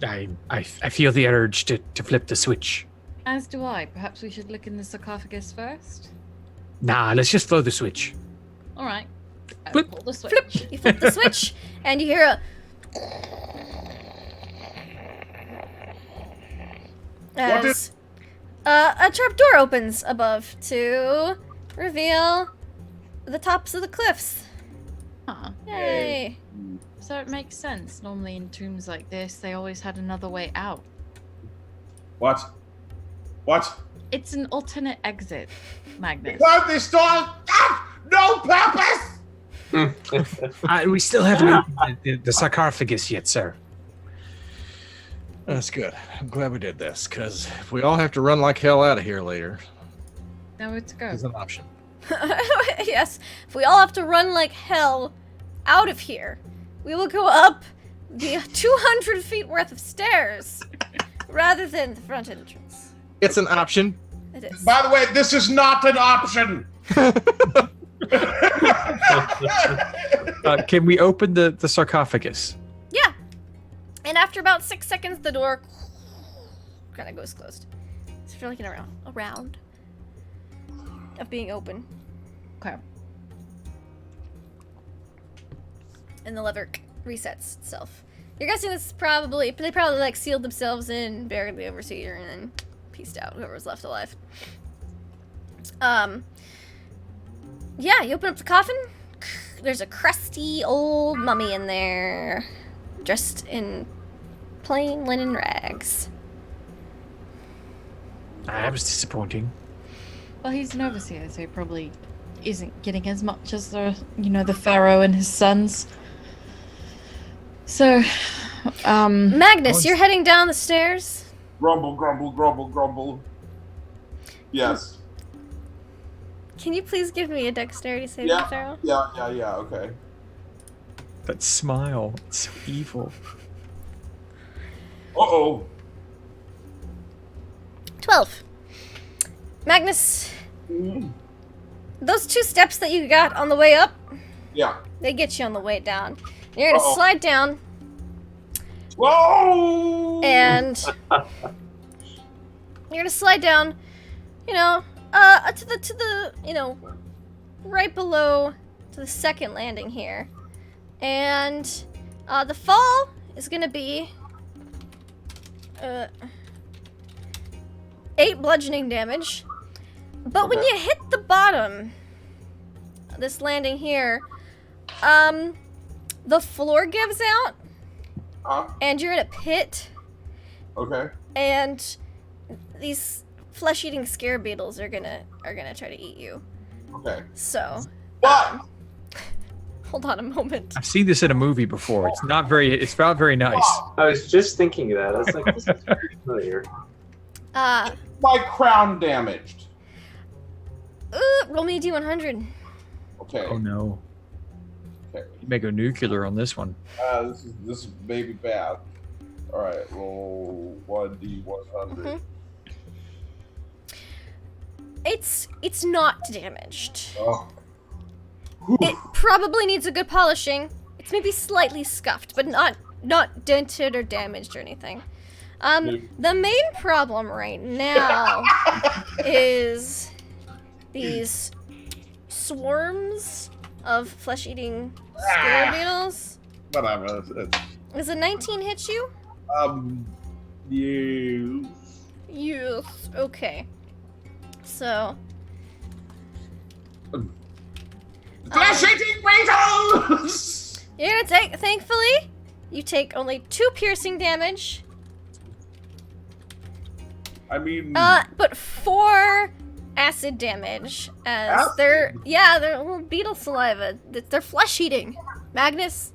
I feel the urge to flip the switch. As do I. Perhaps we should look in the sarcophagus first? Nah, let's just throw the switch. All right. Flip. Pull the switch. Flip. You flip the switch, and you hear as a trap door opens above to reveal the tops of the cliffs. Huh. Yay! So it makes sense. Normally in tombs like this, they always had another way out. What? What? It's an alternate exit, Magnus. Close this door! No purpose! We still haven't opened the sarcophagus yet, sir. That's good. I'm glad we did this, because if we all have to run like hell out of here later, Nowhere to go. there's an option. Yes, if we all have to run like hell out of here, we will go up the 200 feet worth of stairs rather than the front entrance. It's an option. It is. By the way, this is not an option! Can we open the sarcophagus? Yeah. And after about 6 seconds, the door kind of goes closed. So you're looking around of being open. Okay. And the lever resets itself. You're guessing this is they probably like sealed themselves in, buried the overseer, and then pieced out whoever was left alive. Yeah, you open up the coffin. There's a crusty old mummy in there, dressed in plain linen rags. That was disappointing. Well, he's an overseer, so he probably isn't getting as much as the pharaoh and his sons. So, Magnus, you're heading down the stairs. Grumble, grumble, grumble, grumble. Yes. Can you please give me a dexterity saving Yeah. throw? Yeah, okay. That smile, it's so evil. Uh-oh. 12. Magnus, those 2 steps that you got on the way up, Yeah. they get you on the way down. You're gonna Uh-oh. slide down, Whoa! and you're gonna slide down, to the right below to the second landing here, and the fall is gonna be 8 bludgeoning damage. But when you hit the bottom, this landing here, the floor gives out, and you're in a pit, Okay. and these flesh-eating scare beetles are gonna try to eat you. Okay. So, What? hold on a moment. I've seen this in a movie before. It's not very nice. I was just thinking that. I was like, this is very familiar. My crown damaged. Roll me a d100. Okay. Oh no. Okay. You may go nuclear on this one. This is maybe bad. All right. Roll 1d100. It's not damaged. Oh. It probably needs a good polishing. It's maybe slightly scuffed, but not dented or damaged or anything. The main problem right now is these swarms of flesh-eating scare beetles. Whatever. Does a 19 hit you? You. Yes. Okay. So. Flesh-eating beetles! You're gonna take. Thankfully, you take only 2 piercing damage. I mean. But 4 acid damage as they're little beetle saliva. They're flesh eating. Magnus.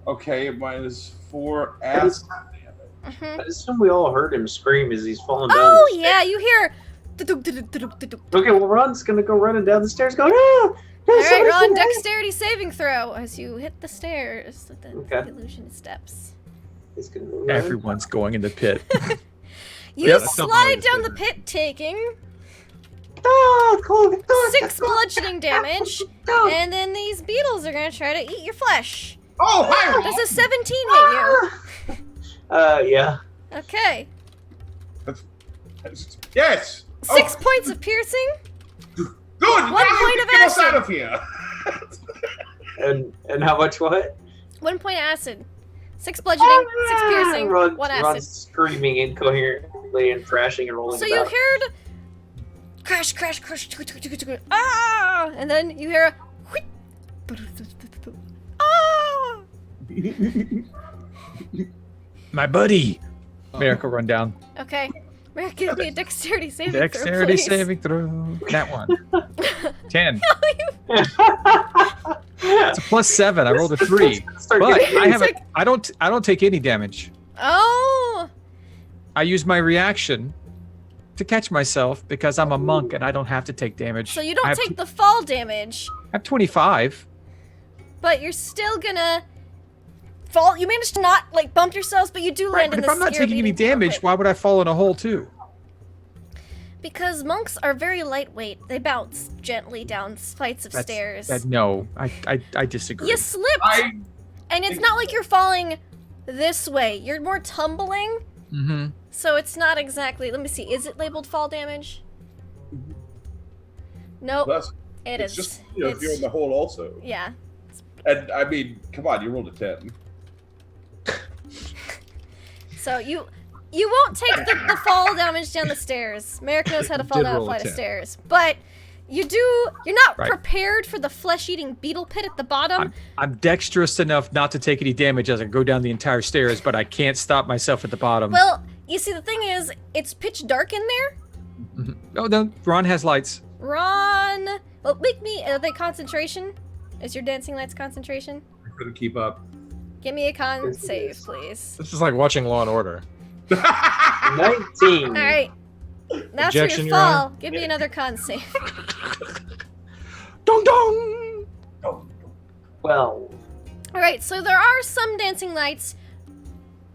Okay, minus 4 acid damage. Mhm. I assume we all heard him scream as he's falling down. Oh the yeah, you hear Okay, well, Ron's gonna go running down the stairs going, ah! All right, Ron, dexterity saving throw as you hit the stairs with the Okay. illusion steps. He's gonna go running. Everyone's going in the pit. You Yeah, that's not slide always down the good. pit, taking Ah, cool. 6 bludgeoning damage, and then these beetles are gonna try to eat your flesh. Oh, hi! Does a 17 hit you? Yeah. Okay. Yes! 6 points of piercing. Good! 1 point of Get us acid. out of here! And how much what? 1 point acid. 6 bludgeoning, 6 piercing, Ron, 1 Ron's acid. screaming incoherently and thrashing and rolling So you about. heard crash, crash, crash, ah, and then you hear a whip, ah. My buddy. Merrick will run down. Okay, Merrick, give me a dexterity saving Dexterity throw, please. saving throw. That one. 10. It's a +7. I rolled a 3. Start But getting- I haven't. I don't take any damage. Oh, I use my reaction to catch myself because I'm a monk and I don't have to take damage. so you I don't have take the fall damage, I have 25. but you're still gonna fall. You managed to not like bump yourselves, but you do Right, land but in if the I'm not taking any scare-beating damage, pit. why would I fall in a hole too? Because monks are very lightweight. They bounce gently down flights of stairs. No, I disagree. You slipped, and it's not like you're falling this way. You're more tumbling, Mm-hmm. so it's not exactly. Let me see. Is it labeled fall damage? Nope. Plus, It it's is. just, you know, if you're in the hole also. Yeah. And, I mean, come on, you rolled a 10. So you won't take the fall damage down the stairs. Merrick knows how to fall Did down a roll a flight of 10. stairs, but you're not Right. prepared for the flesh-eating beetle pit at the bottom. I'm dexterous enough not to take any damage as I go down the entire stairs, but I can't stop myself at the bottom. Well, you see, the thing is, it's pitch dark in there. Mhm. Oh no, Ron has lights. Ron, well, make me the concentration. Is your dancing lights concentration? I couldn't keep up. Give me a con Yes, it save, is. please. This is like watching Law and Order. 19. All right. That's Objection, for your Your fall. Honor. Give me another con save. Dong dong. Well, All right. So there are some dancing lights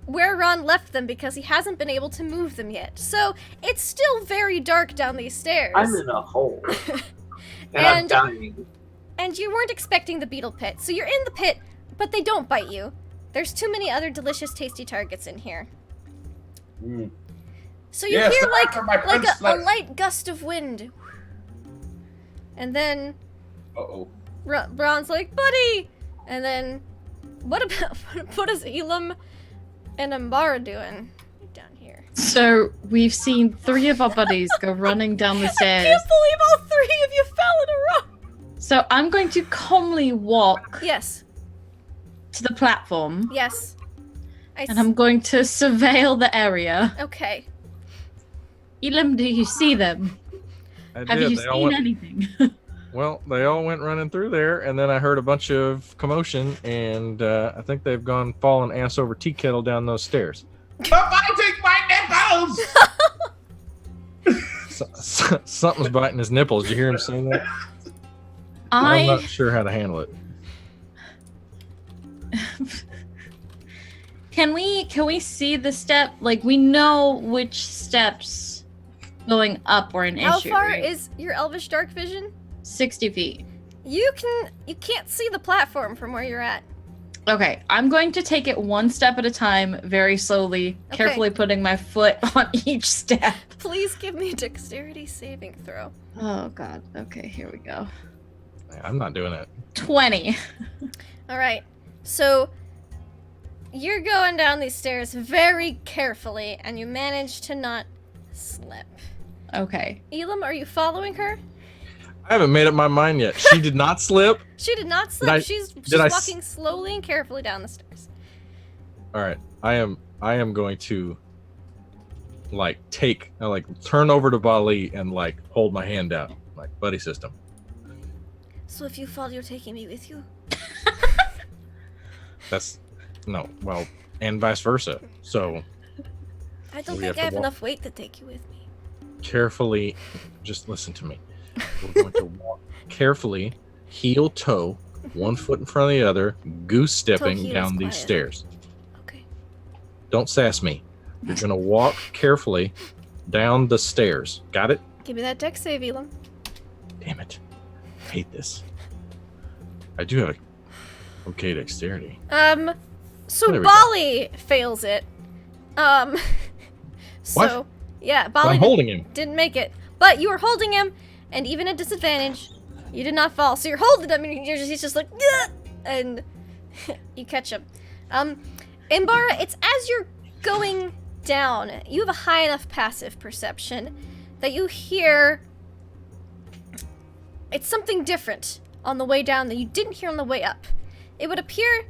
where Ron left them because he hasn't been able to move them yet. So it's still very dark down these stairs. I'm in a hole. And I'm And- dying. And you weren't expecting the beetle pit, so you're in the pit, but they don't bite you. There's too many other delicious, tasty targets in here. Mm. So you Yes, hear they're like after my like punch a slice. light gust of wind, and then Uh-oh. Ron's like, "Buddy," and then what about what is Elam and Ambara doing down here? So we've seen 3 of our buddies go running down the I stairs. can't believe all 3 of you fell in a row. So I'm going to calmly walk Yes, to the platform yes. and I'm going to surveil the area. okay. Elam, do you see them? I Have did. you They all seen went, anything? well, they all went running through there, and then I heard a bunch of commotion, and I think they've gone falling ass over tea kettle down those stairs. Somebody take my nipples! Something's biting his nipples. Did you hear him say that? I'm not sure how to handle it. Can we see the step? Like, we know which steps going up are an How issue. far right? is your elvish dark vision? 60 feet. You can't see the platform from where you're at. Okay, I'm going to take it one step at a time, very slowly, Okay. carefully putting my foot on each step. Please give me a dexterity saving throw. Oh god. Okay, here we go. I'm not doing it. 20. All right. So you're going down these stairs very carefully, and you manage to not slip. Okay. Elam, are you following her? I haven't made up my mind yet. She did not slip. She did not slip. She's did I s- walking slowly and carefully down the stairs. All right. I am going to turn over to Bali and hold my hand out like buddy system. So if you fall, you're taking me with you? That's no, well, and vice versa. So I don't We think have I to have walk. enough weight to take you with me. carefully, just listen to me. We're going to walk carefully, heel toe, 1 foot in front of the other, goose stepping Toe heel down is these quiet. stairs. Okay. Don't sass me. You're going to walk carefully down the stairs. Got it? Give me that dex save, Elam. Damn it. I hate this. I do have a okay dexterity. So There we go. Bali fails it. So What? yeah, But Bali I'm holding him. didn't make it. But you were holding him, and even at disadvantage, you did not fall. So you're holding him, and he's just like, "Gah!" And you catch him. Imbara, it's as you're going down, you have a high enough passive perception that you hear it's something different on the way down that you didn't hear on the way up. It would appear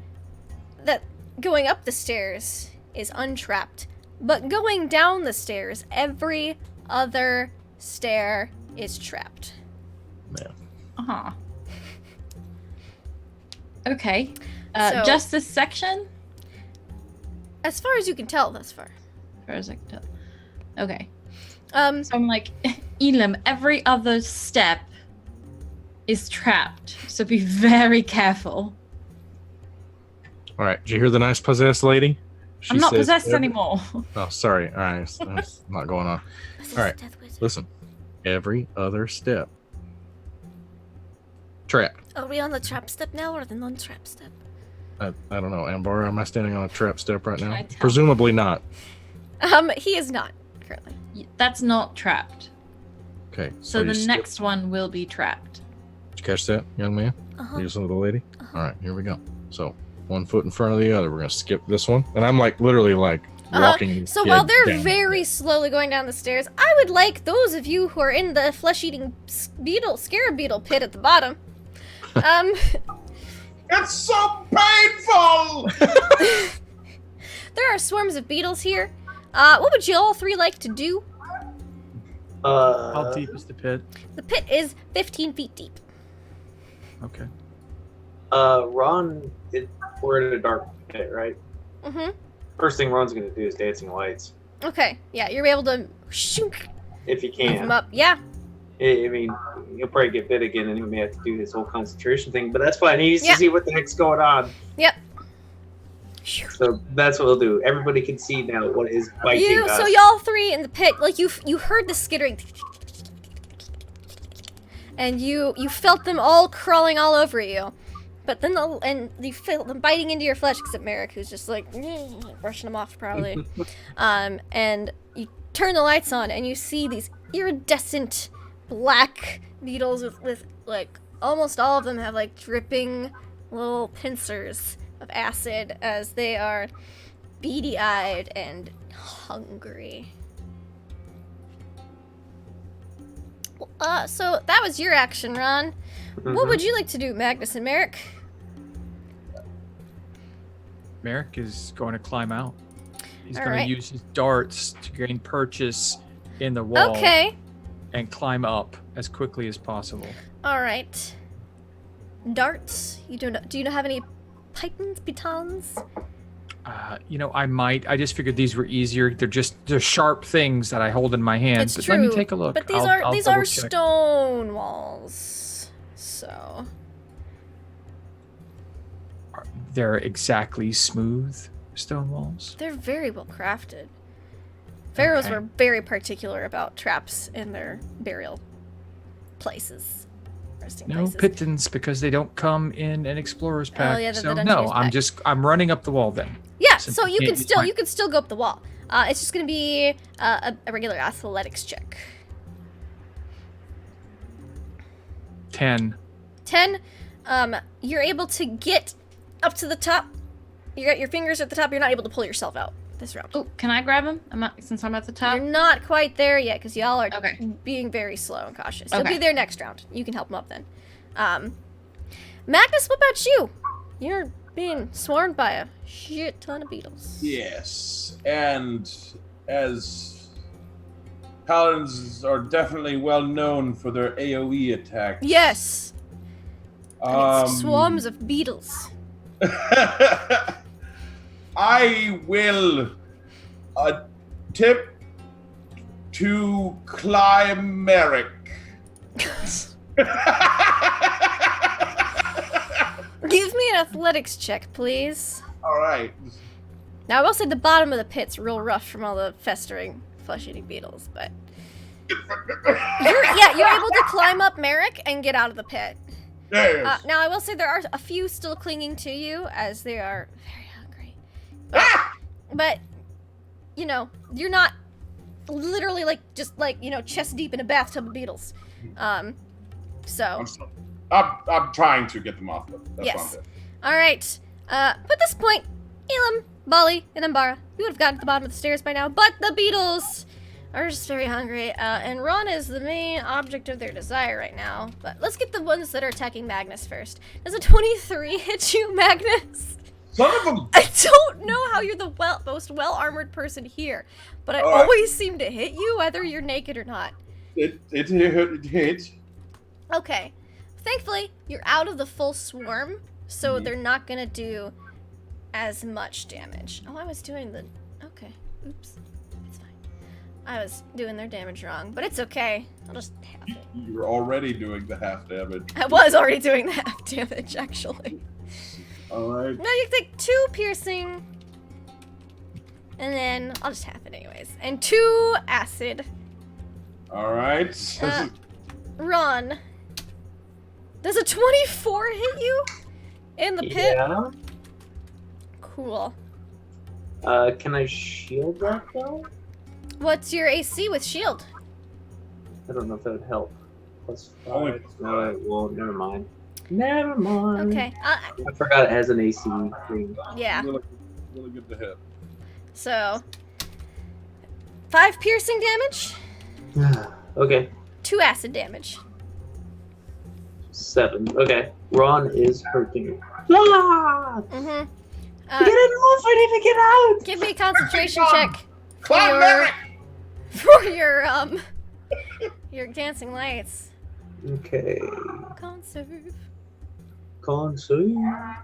that going up the stairs is untrapped, but going down the stairs, every other stair is trapped. Man. Uh-huh. Okay. So- Just this section? As far as you can tell thus far. As far as I can tell. Okay. So So I'm like, Elam, every other step is trapped. So be very careful. All right. Did you hear the nice possessed lady? She I'm not says possessed every- anymore. Oh, sorry. All right. That's not going on. All right. Listen. Every other step. Trapped. Are we on the trap step now or the non-trap step? I don't know. Ambar, am I standing on a trap step right Can now? I tell? Presumably not. He is not currently. That's not trapped. Okay. So you the skip- next one will be trapped. Did you catch that, young man? Uh-huh. You listen to the lady? All right. Here we go. So 1 foot in front of the other. We're going to skip this one. And I'm like literally like walking. these So while kids they're down. very slowly going down the stairs, I would like those of you who are in the flesh-eating scarab beetle pit at the bottom. It's so painful! There are swarms of beetles here. What would you all three like to do? How deep is the pit? The pit is 15 feet deep. Okay. Ron, we're in a dark pit, right? Mm-hmm. First thing Ron's gonna do is dancing lights, Okay, yeah, you're able to shoot if he move can. them up. Yeah. I mean, he'll probably get bit again, and he may have to do his whole concentration thing. But that's fine. He needs Yeah. to see what the heck's going on. Yep. So that's what we'll do. Everybody can see now what is biting us. So y'all three in the pit, like you heard the skittering, and you felt them all crawling all over you, but then and you felt them biting into your flesh, except Merrick, who's just like brushing them off probably. And you turn the lights on, and you see these iridescent black beetles with like almost all of them have like dripping little pincers of acid as they are beady-eyed and hungry. So that was your action, Ron. What would you like to do, Magnus and Merrick? Merrick is going to climb out. He's All going right. to use his darts to gain purchase in the wall Okay. and climb up as quickly as possible. All right. Darts. Do you have any pitons? I might. I just figured these were easier. They're sharp things that I hold in my hand. It's but true. let me take a look. But these I'll are double check. stone walls. So They're exactly smooth stone walls. they're very well crafted. Pharaohs Okay. were very particular about traps in their burial places. Resting No places. pittons because they don't come in an explorer's pack. yeah, the so Dungeoneer's no, pack. I'm running up the wall then. Yeah, Since so I you can't can use still my- you can still go up the wall. It's just gonna be a regular athletics check. 10. 10. You're able to get up to the top. You got your fingers at the top. You're not able to pull yourself out this round. Oh, can I grab him? Since I'm at the top. You're not quite there yet because y'all are Okay. being very slow and cautious. You'll Okay. be there next round. You can help him up then. Magnus, what about you? You're being swarmed by a shit ton of beetles. Yes, and as paladins are definitely well known for their AoE attacks. Yes. And it's swarms of beetles. I will attempt to Climeric. Give me an athletics check, please. All right. Now, I will say the bottom of the pit's real rough from all the festering, flesh-eating beetles, but... you're able to climb up Merrick and get out of the pit. Yes. Now, I will say there are a few still clinging to you, as they are very hungry. But, you know, you're not literally, just chest deep in a bathtub of beetles. So... I'm trying to get them off. That's yes. what All right. But at this point, Elam, Bali, and Ambara, you would have gotten to the bottom of the stairs by now, but the beetles are just very hungry, and Ron is the main object of their desire right now. But let's get the ones that are attacking Magnus first. Does a 23 hit you, Magnus? Son of a... I don't know how you're the most well-armored person here, but I always seem to hit you, whether you're naked or not. It hit. Okay. Thankfully, you're out of the full swarm, so they're not gonna do as much damage. Oh, I was doing the... Okay. Oops. It's fine. I was doing their damage wrong, but it's okay. I'll just half it. You're already doing the half damage. I was already doing the half damage, actually. Alright. Now you take 2 piercing, and then I'll just half it anyways. And 2 acid. Alright. Ron. Does a 24 hit you? In the pit? Yeah. Cool. Can I shield that though? What's your AC with shield? I don't know if that would help. +5. Only No, it won't. Never mind. Never mind. Okay. I forgot it has an AC thing. Yeah. Really good to hit. So, 5 piercing damage, Okay. 2 acid damage. 7. Okay. Ron is hurting. Ah! Mm-hmm. Get it off! I need to get out! Give me a concentration check Climeric! for your dancing lights. Okay. Conserve. Consume.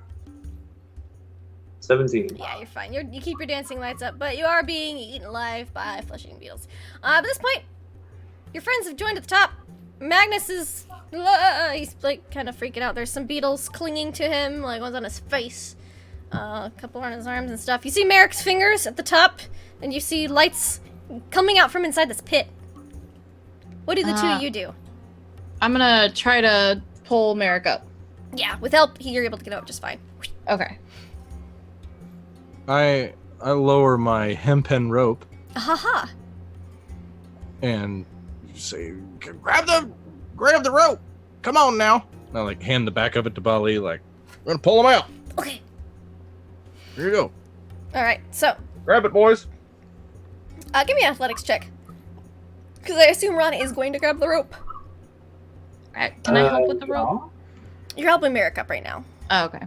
17. Yeah, you're fine. You keep your dancing lights up, but you are being eaten alive by flesh-eating beetles. At this point, your friends have joined at the top. Magnus is... he's, kind of freaking out. There's some beetles clinging to him, one's on his face. A couple on his arms and stuff. You see Merrick's fingers at the top, and you see lights coming out from inside this pit. What do the two of you do? I'm gonna try to pull Merrick up. Yeah, with help, you're able to get out just fine. Okay. I lower my hempen rope Haha. and say, grab the rope. Come on now. And I hand the back of it to Bali, we're gonna pull him out. Okay. Here you go. All right. So, Grab it, boys. give me an athletics check, because I assume Ron is going to grab the rope. Alright, can I help with the rope? You're helping Merrick up right now. Oh, okay.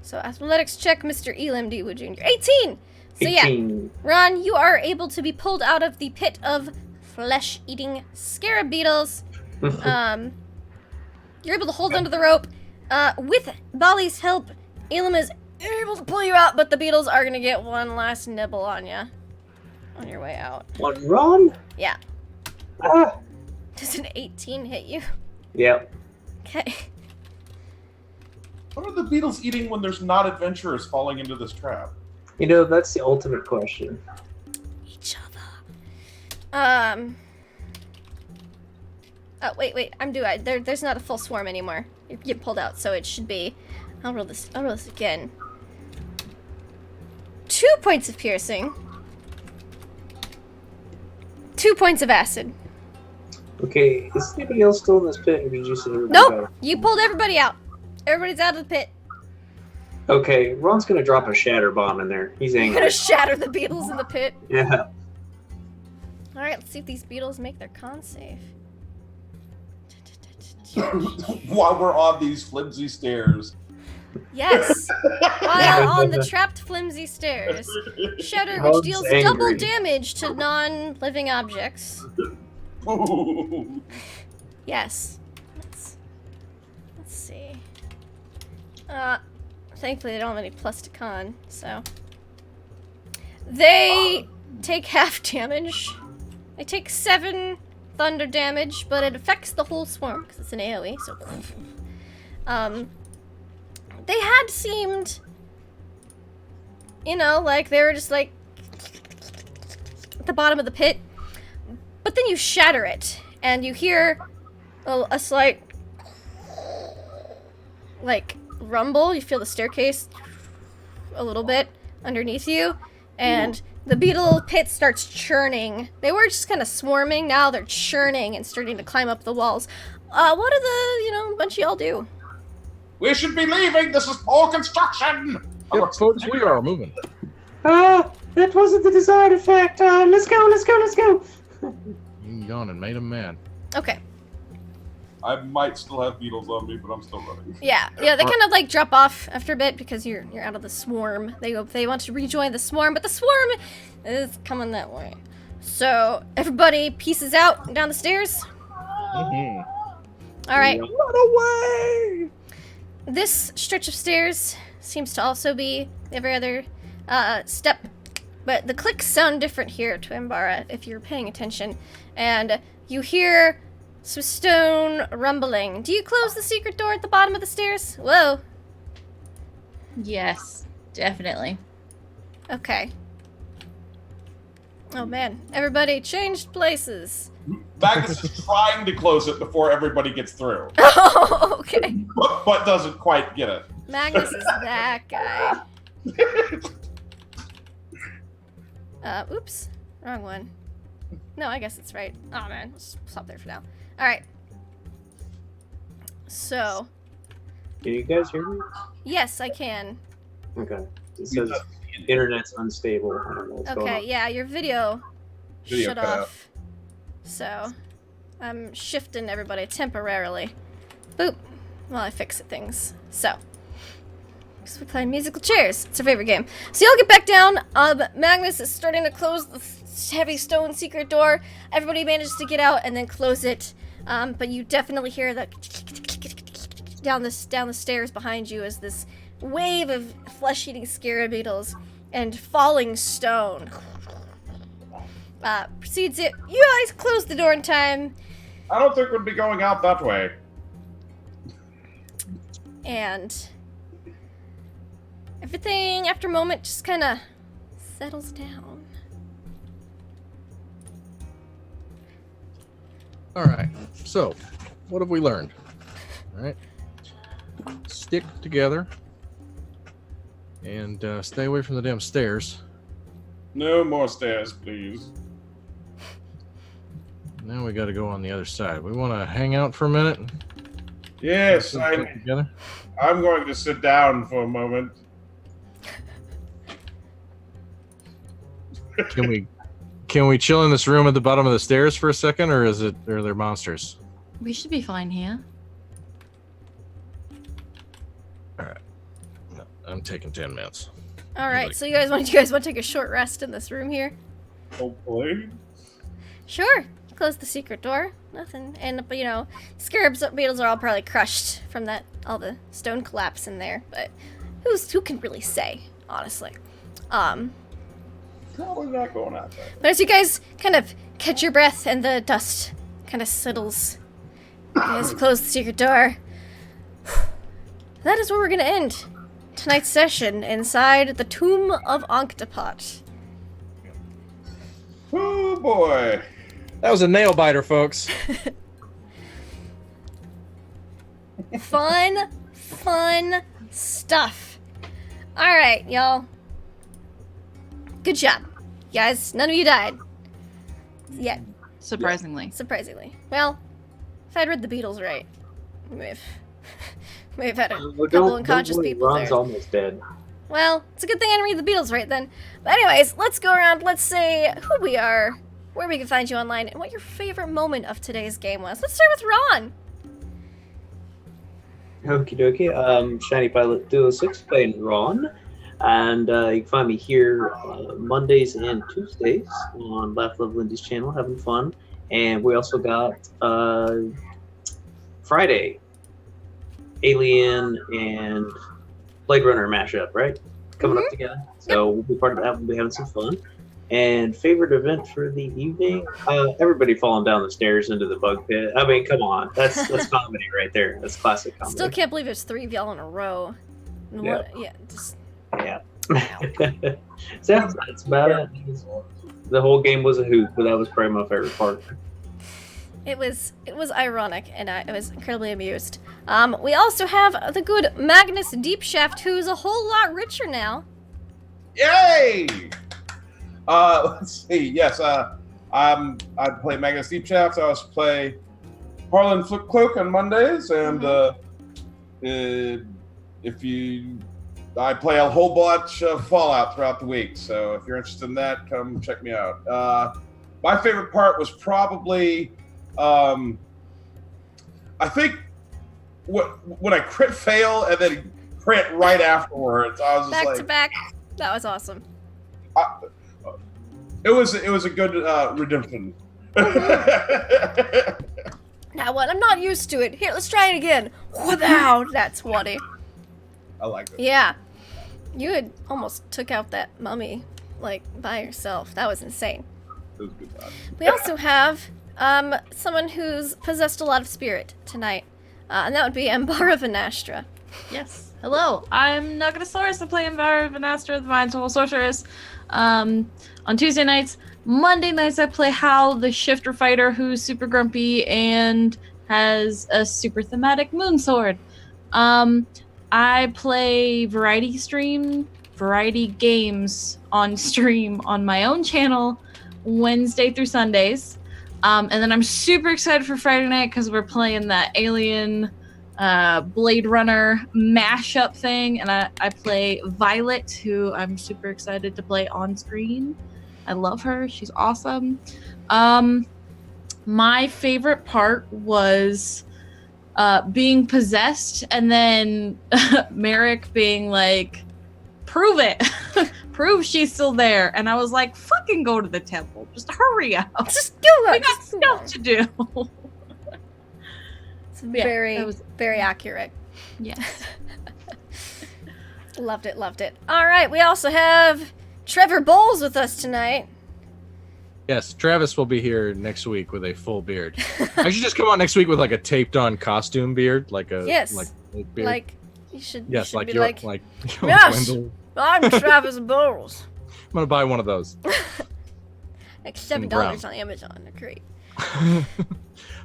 So athletics check, Mr. Elam D. Wood Jr. 18! So 18. yeah, Ron, you are able to be pulled out of the pit of flesh-eating scarab beetles. You're able to hold onto the rope. With Bali's help, Elam is able to pull you out, but the beetles are going to get one last nibble on you on your way out. What, Ron? Yeah. Ah. Does an 18 hit you? Yep. Okay. What are the beetles eating when there's not adventurers falling into this trap? You know, that's the ultimate question. Each other. Oh, wait. There's not a full swarm anymore. You get pulled out, so it should be... I'll roll this again. 2 points of piercing. 2 points of acid. Okay, is anybody else still in this pit, or did you say everybody Nope! got- You pulled everybody out. Everybody's out of the pit. Okay, Ron's gonna drop a shatter bomb in there. He's I'm angry. gonna shatter the beetles in the pit. Yeah. Alright, let's see if these beetles make their con save. While we're on these flimsy stairs. Yes! While on the trapped flimsy stairs. Shatter, which Ron's deals angry. double damage to non-living objects. Yes. Let's see. Thankfully they don't have any plus to con, so. They take half damage They take 7 thunder damage, but it affects the whole swarm because it's an AoE. So, they had seemed, like they were just like at the bottom of the pit. But then you shatter it, and you hear a slight, like, rumble. You feel the staircase a little bit underneath you, and the beetle pit starts churning. They were just kind of swarming. Now they're churning and starting to climb up the walls. What do the, bunch of y'all do? We should be leaving. This is poor construction. Yep, folks, we are moving. That wasn't the desired effect. Let's go. You gone and made him mad. Okay. I might still have beetles on me, but I'm still running. Yeah, they kind of like drop off after a bit because you're out of the swarm. They want to rejoin the swarm, but the swarm is coming that way. So everybody pieces out down the stairs. All right. Run away! This stretch of stairs seems to also be every other step, but the clicks sound different here to Ambara if you're paying attention, and you hear some stone rumbling. Do you close the secret door at the bottom of the stairs? Whoa. Yes, definitely. Okay. Oh man, everybody changed places. Magnus is trying to close it before everybody gets through, Oh, okay. but doesn't quite get it. Magnus is that guy. Oops. Wrong one. No, I guess it's right. Oh man, let's stop there for now. Alright. So. Can you guys hear me? Yes, I can. Okay. It says internet's unstable. I don't know what's going Okay, on. yeah, your video shut Video cut out. off. So, I'm shifting everybody temporarily. Boop. While I fix things. So. Because we're playing musical chairs. It's our favorite game. So y'all get back down. Magnus is starting to close the heavy stone secret door. Everybody manages to get out and then close it. But you definitely hear the down the stairs behind you as this wave of flesh-eating scarab beetles and falling stone precedes it. You guys close the door in time. I don't think we'd be going out that way. And everything, after a moment, just kind of settles down. All right. So, what have we learned? All right. Stick together and stay away from the damn stairs. No more stairs, please. Now we got to go on the other side. We want to hang out for a minute. Yes, Stick together. I'm going to sit down for a moment. Can we chill in this room at the bottom of the stairs for a second, or are there monsters? We should be fine here. All right. No, I'm taking 10 minutes. All right, so you guys want to take a short rest in this room here? Hopefully. Sure. Close the secret door. Nothing. And scarabs beetles are all probably crushed from all the stone collapse in there. But who can really say, honestly? Probably not going out there. But as you guys kind of catch your breath and the dust kind of settles, you guys close the secret door. That is where we're gonna end tonight's session inside the tomb of Anktepot. Oh boy. That was a nail biter, folks. Fun stuff. All right, y'all. Good job. Guys, none of you died. Yet. Surprisingly. Surprisingly. Well, if I'd read the Beatles right, we may have had a Well, couple unconscious worry, people Ron's there. almost dead. Well, it's a good thing I didn't read the Beatles right then. But anyways, let's go around. Let's say who we are, where we can find you online, and what your favorite moment of today's game was. Let's start with Ron. Okie dokie. Shiny Pilot Duo 6 playing Ron. And you can find me here Mondays and Tuesdays on Laugh Love Lindy's channel, having fun. And we also got Friday, Alien and Blade Runner mashup, right? Coming up together. So we'll be part of that. We'll be having some fun. And favorite event for the evening? Everybody falling down the stairs into the bug pit. I mean, come on, that's comedy right there. That's classic comedy. Still can't believe it's 3 of y'all in a row. And Yeah. what- yeah, just Yeah. So that's about it. The whole game was a hoot, but that was probably my favorite part. it was ironic, and I was incredibly amused. We also have the good Magnus Deep Shaft, who's a whole lot richer now. Yay! Let's see. Yes, I play Magnus Deep Shaft. I also play Harlan Flip Cloak on Mondays, and I play a whole bunch of Fallout throughout the week. So if you're interested in that, come check me out. My favorite part was probably, I think, when I crit fail and then crit right afterwards. I was just Back to back. That was awesome. It was a good redemption. Now what? I'm not used to it. Here, let's try it again. Wow, that's funny. I like it. Yeah. You had almost took out that mummy, like, by yourself. That was insane. It was a good time. We also have someone who's possessed a lot of spirit tonight, and that would be Ambara Vanastra. Yes. Hello, I'm Nugatosaurus. I play Enviro Vanastra, the Divine Soul Sorceress. On Tuesday nights, Monday nights, I play Hal, the Shifter Fighter, who's super grumpy and has a super thematic moon sword. I play variety games on stream on my own channel Wednesday through Sundays. And then I'm super excited for Friday night because we're playing that Alien Blade Runner mashup thing, and I play Violet, who I'm super excited to play on screen. I love her. She's awesome. My favorite part was being possessed, and then Merrick being like, prove it. Prove she's still there. And I was like, fucking go to the temple. Just hurry up. Just do it. We got stuff to do. It's Yeah, very, that was- very accurate. Yes. Loved it, loved it. All right, we also have Trevor Bowles with us tonight. Yes, Travis will be here next week with a full beard. I should just come out next week with like a taped-on costume beard, like a Yes. like fake beard. Like, you should, you yes, should like be your like, like. Yes! Wendell. I'm Travis Bowles. I'm gonna buy one of those. Like $7 brown. on Amazon. They're great.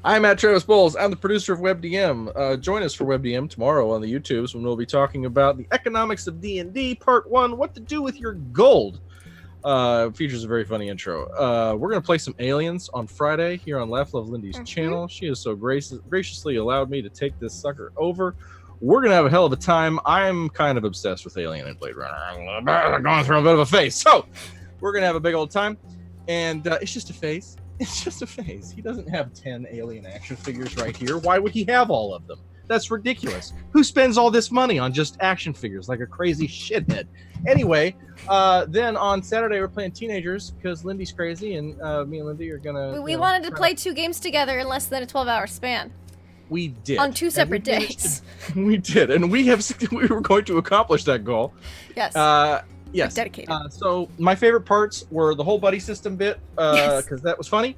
I'm at Travis Bowles. I'm the producer of WebDM. Join us for WebDM tomorrow on the YouTubes when we'll be talking about the economics of D&D Part 1, what to do with your gold. Features a very funny intro. We're going to play some Aliens on Friday here on Laugh Love Lindy's channel. She has so graciously allowed me to take this sucker over. We're going to have a hell of a time. I'm kind of obsessed with Alien and Blade Runner. I'm going through a bit of a phase. So we're going to have a big old time. And it's just a phase. It's just a phase. He doesn't have 10 Alien action figures right here. Why would he have all of them? That's ridiculous. Who spends all this money on just action figures like a crazy shithead? Anyway, then on Saturday we're playing Teenagers because Lindy's crazy, and me and Lindy are gonna. We wanted to play 2 games together in less than a 12-hour span. We did On 2 And separate we managed days. We did, and we were going to accomplish that goal. Yes. Yes. Dedicated. So my favorite parts were the whole buddy system bit because that was funny.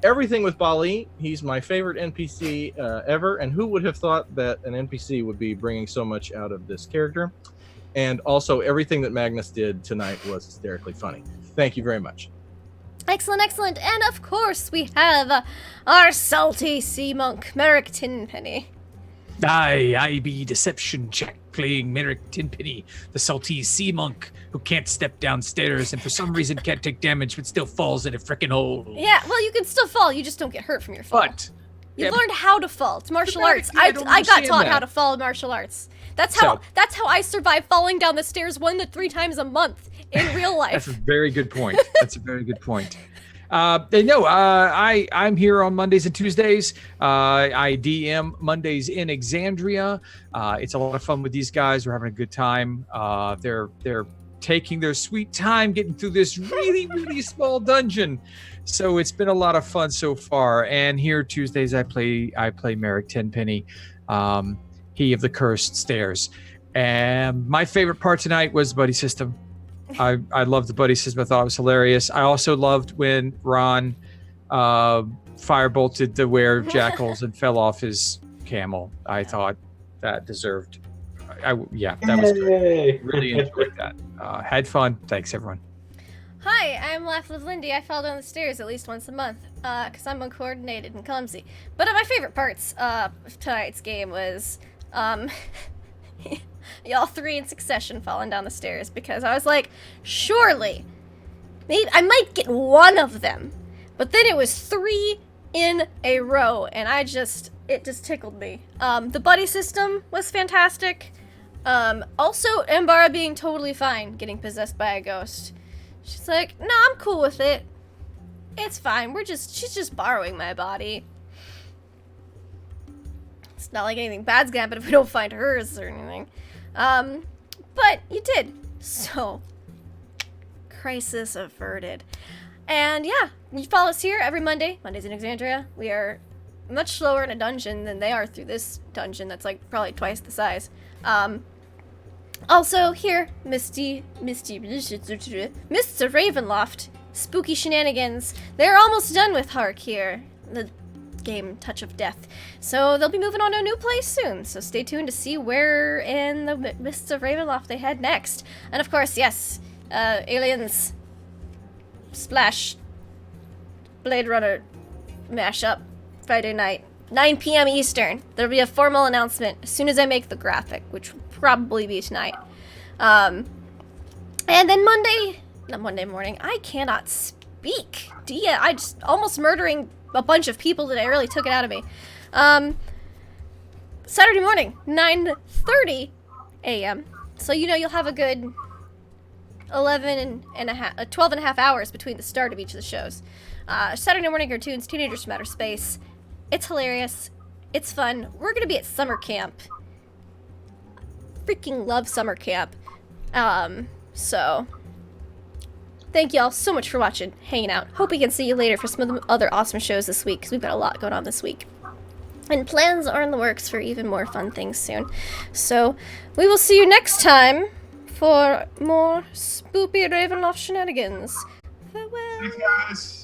Everything with Bali, he's my favorite NPC ever, and who would have thought that an NPC would be bringing so much out of this character? And also, everything that Magnus did tonight was hysterically funny. Thank you very much. Excellent, excellent. And of course, we have our salty sea monk, Merrick Tinpenny. I be Deception Check, playing Merrick Tinpenny, the salty sea monk who can't step downstairs and for some reason can't take damage but still falls in a frickin' hole. Yeah, well, you can still fall. You just don't get hurt from your fall. But You learned how to fall. It's martial Merrick, arts. I don't I got understand taught how that. to fall in martial arts. That's how I survive falling down the stairs 1 to 3 times a month in real That's life. a very good point. That's a very good point. I'm here on Mondays and Tuesdays. I DM Mondays in Exandria. It's a lot of fun with these guys. We're having a good time. They're taking their sweet time getting through this really, really small dungeon. So it's been a lot of fun so far. And here Tuesdays I play Merrick Tenpenny, he of the cursed stairs. And my favorite part tonight was buddy system. I loved the buddy system. I thought it was hilarious. I also loved when Ron firebolted the were-jackals and fell off his camel. I thought that deserved. That was good. Really enjoyed that. Had fun. Thanks, everyone. Hi, I'm Laugh Live Lindy. I fall down the stairs at least once a month, because I'm uncoordinated and clumsy. But my favorite parts of tonight's game was, y'all three in succession falling down the stairs, because I was like, surely, maybe I might get one of them. But then it was 3 in a row, and it just tickled me. The buddy system was fantastic. Also, Embara being totally fine getting possessed by a ghost. She's like, no, I'm cool with it. It's fine. She's just borrowing my body. It's not like anything bad's gonna happen if we don't find hers or anything. But you did. So, crisis averted. And yeah, you follow us here every Monday. Mondays in Exandria. We are much slower in a dungeon than they are through this dungeon that's like probably twice the size. Also here, Mr. Ravenloft, spooky shenanigans. They're almost done with Har'Akir, the game Touch of Death. So they'll be moving on to a new place soon. So stay tuned to see where in the mists of Ravenloft they head next. And of course, yes, Aliens Splash Blade Runner mashup Friday night, 9 p.m. Eastern. There'll be a formal announcement as soon as I make the graphic, which will probably be tonight. And then Monday morning, I cannot speak. I just almost murdering a bunch of people today really took it out of me. Saturday morning, 9:30 a.m. So you'll have a good 12 and a half hours between the start of each of the shows. Saturday morning cartoons, Teenagers from Outer Space. It's hilarious. It's fun. We're gonna be at summer camp. Freaking love summer camp. So thank y'all so much for watching, hanging out. Hope we can see you later for some of the other awesome shows this week, because we've got a lot going on this week. And plans are in the works for even more fun things soon. So we will see you next time for more spoopy Ravenloft shenanigans. Farewell. Thanks, guys.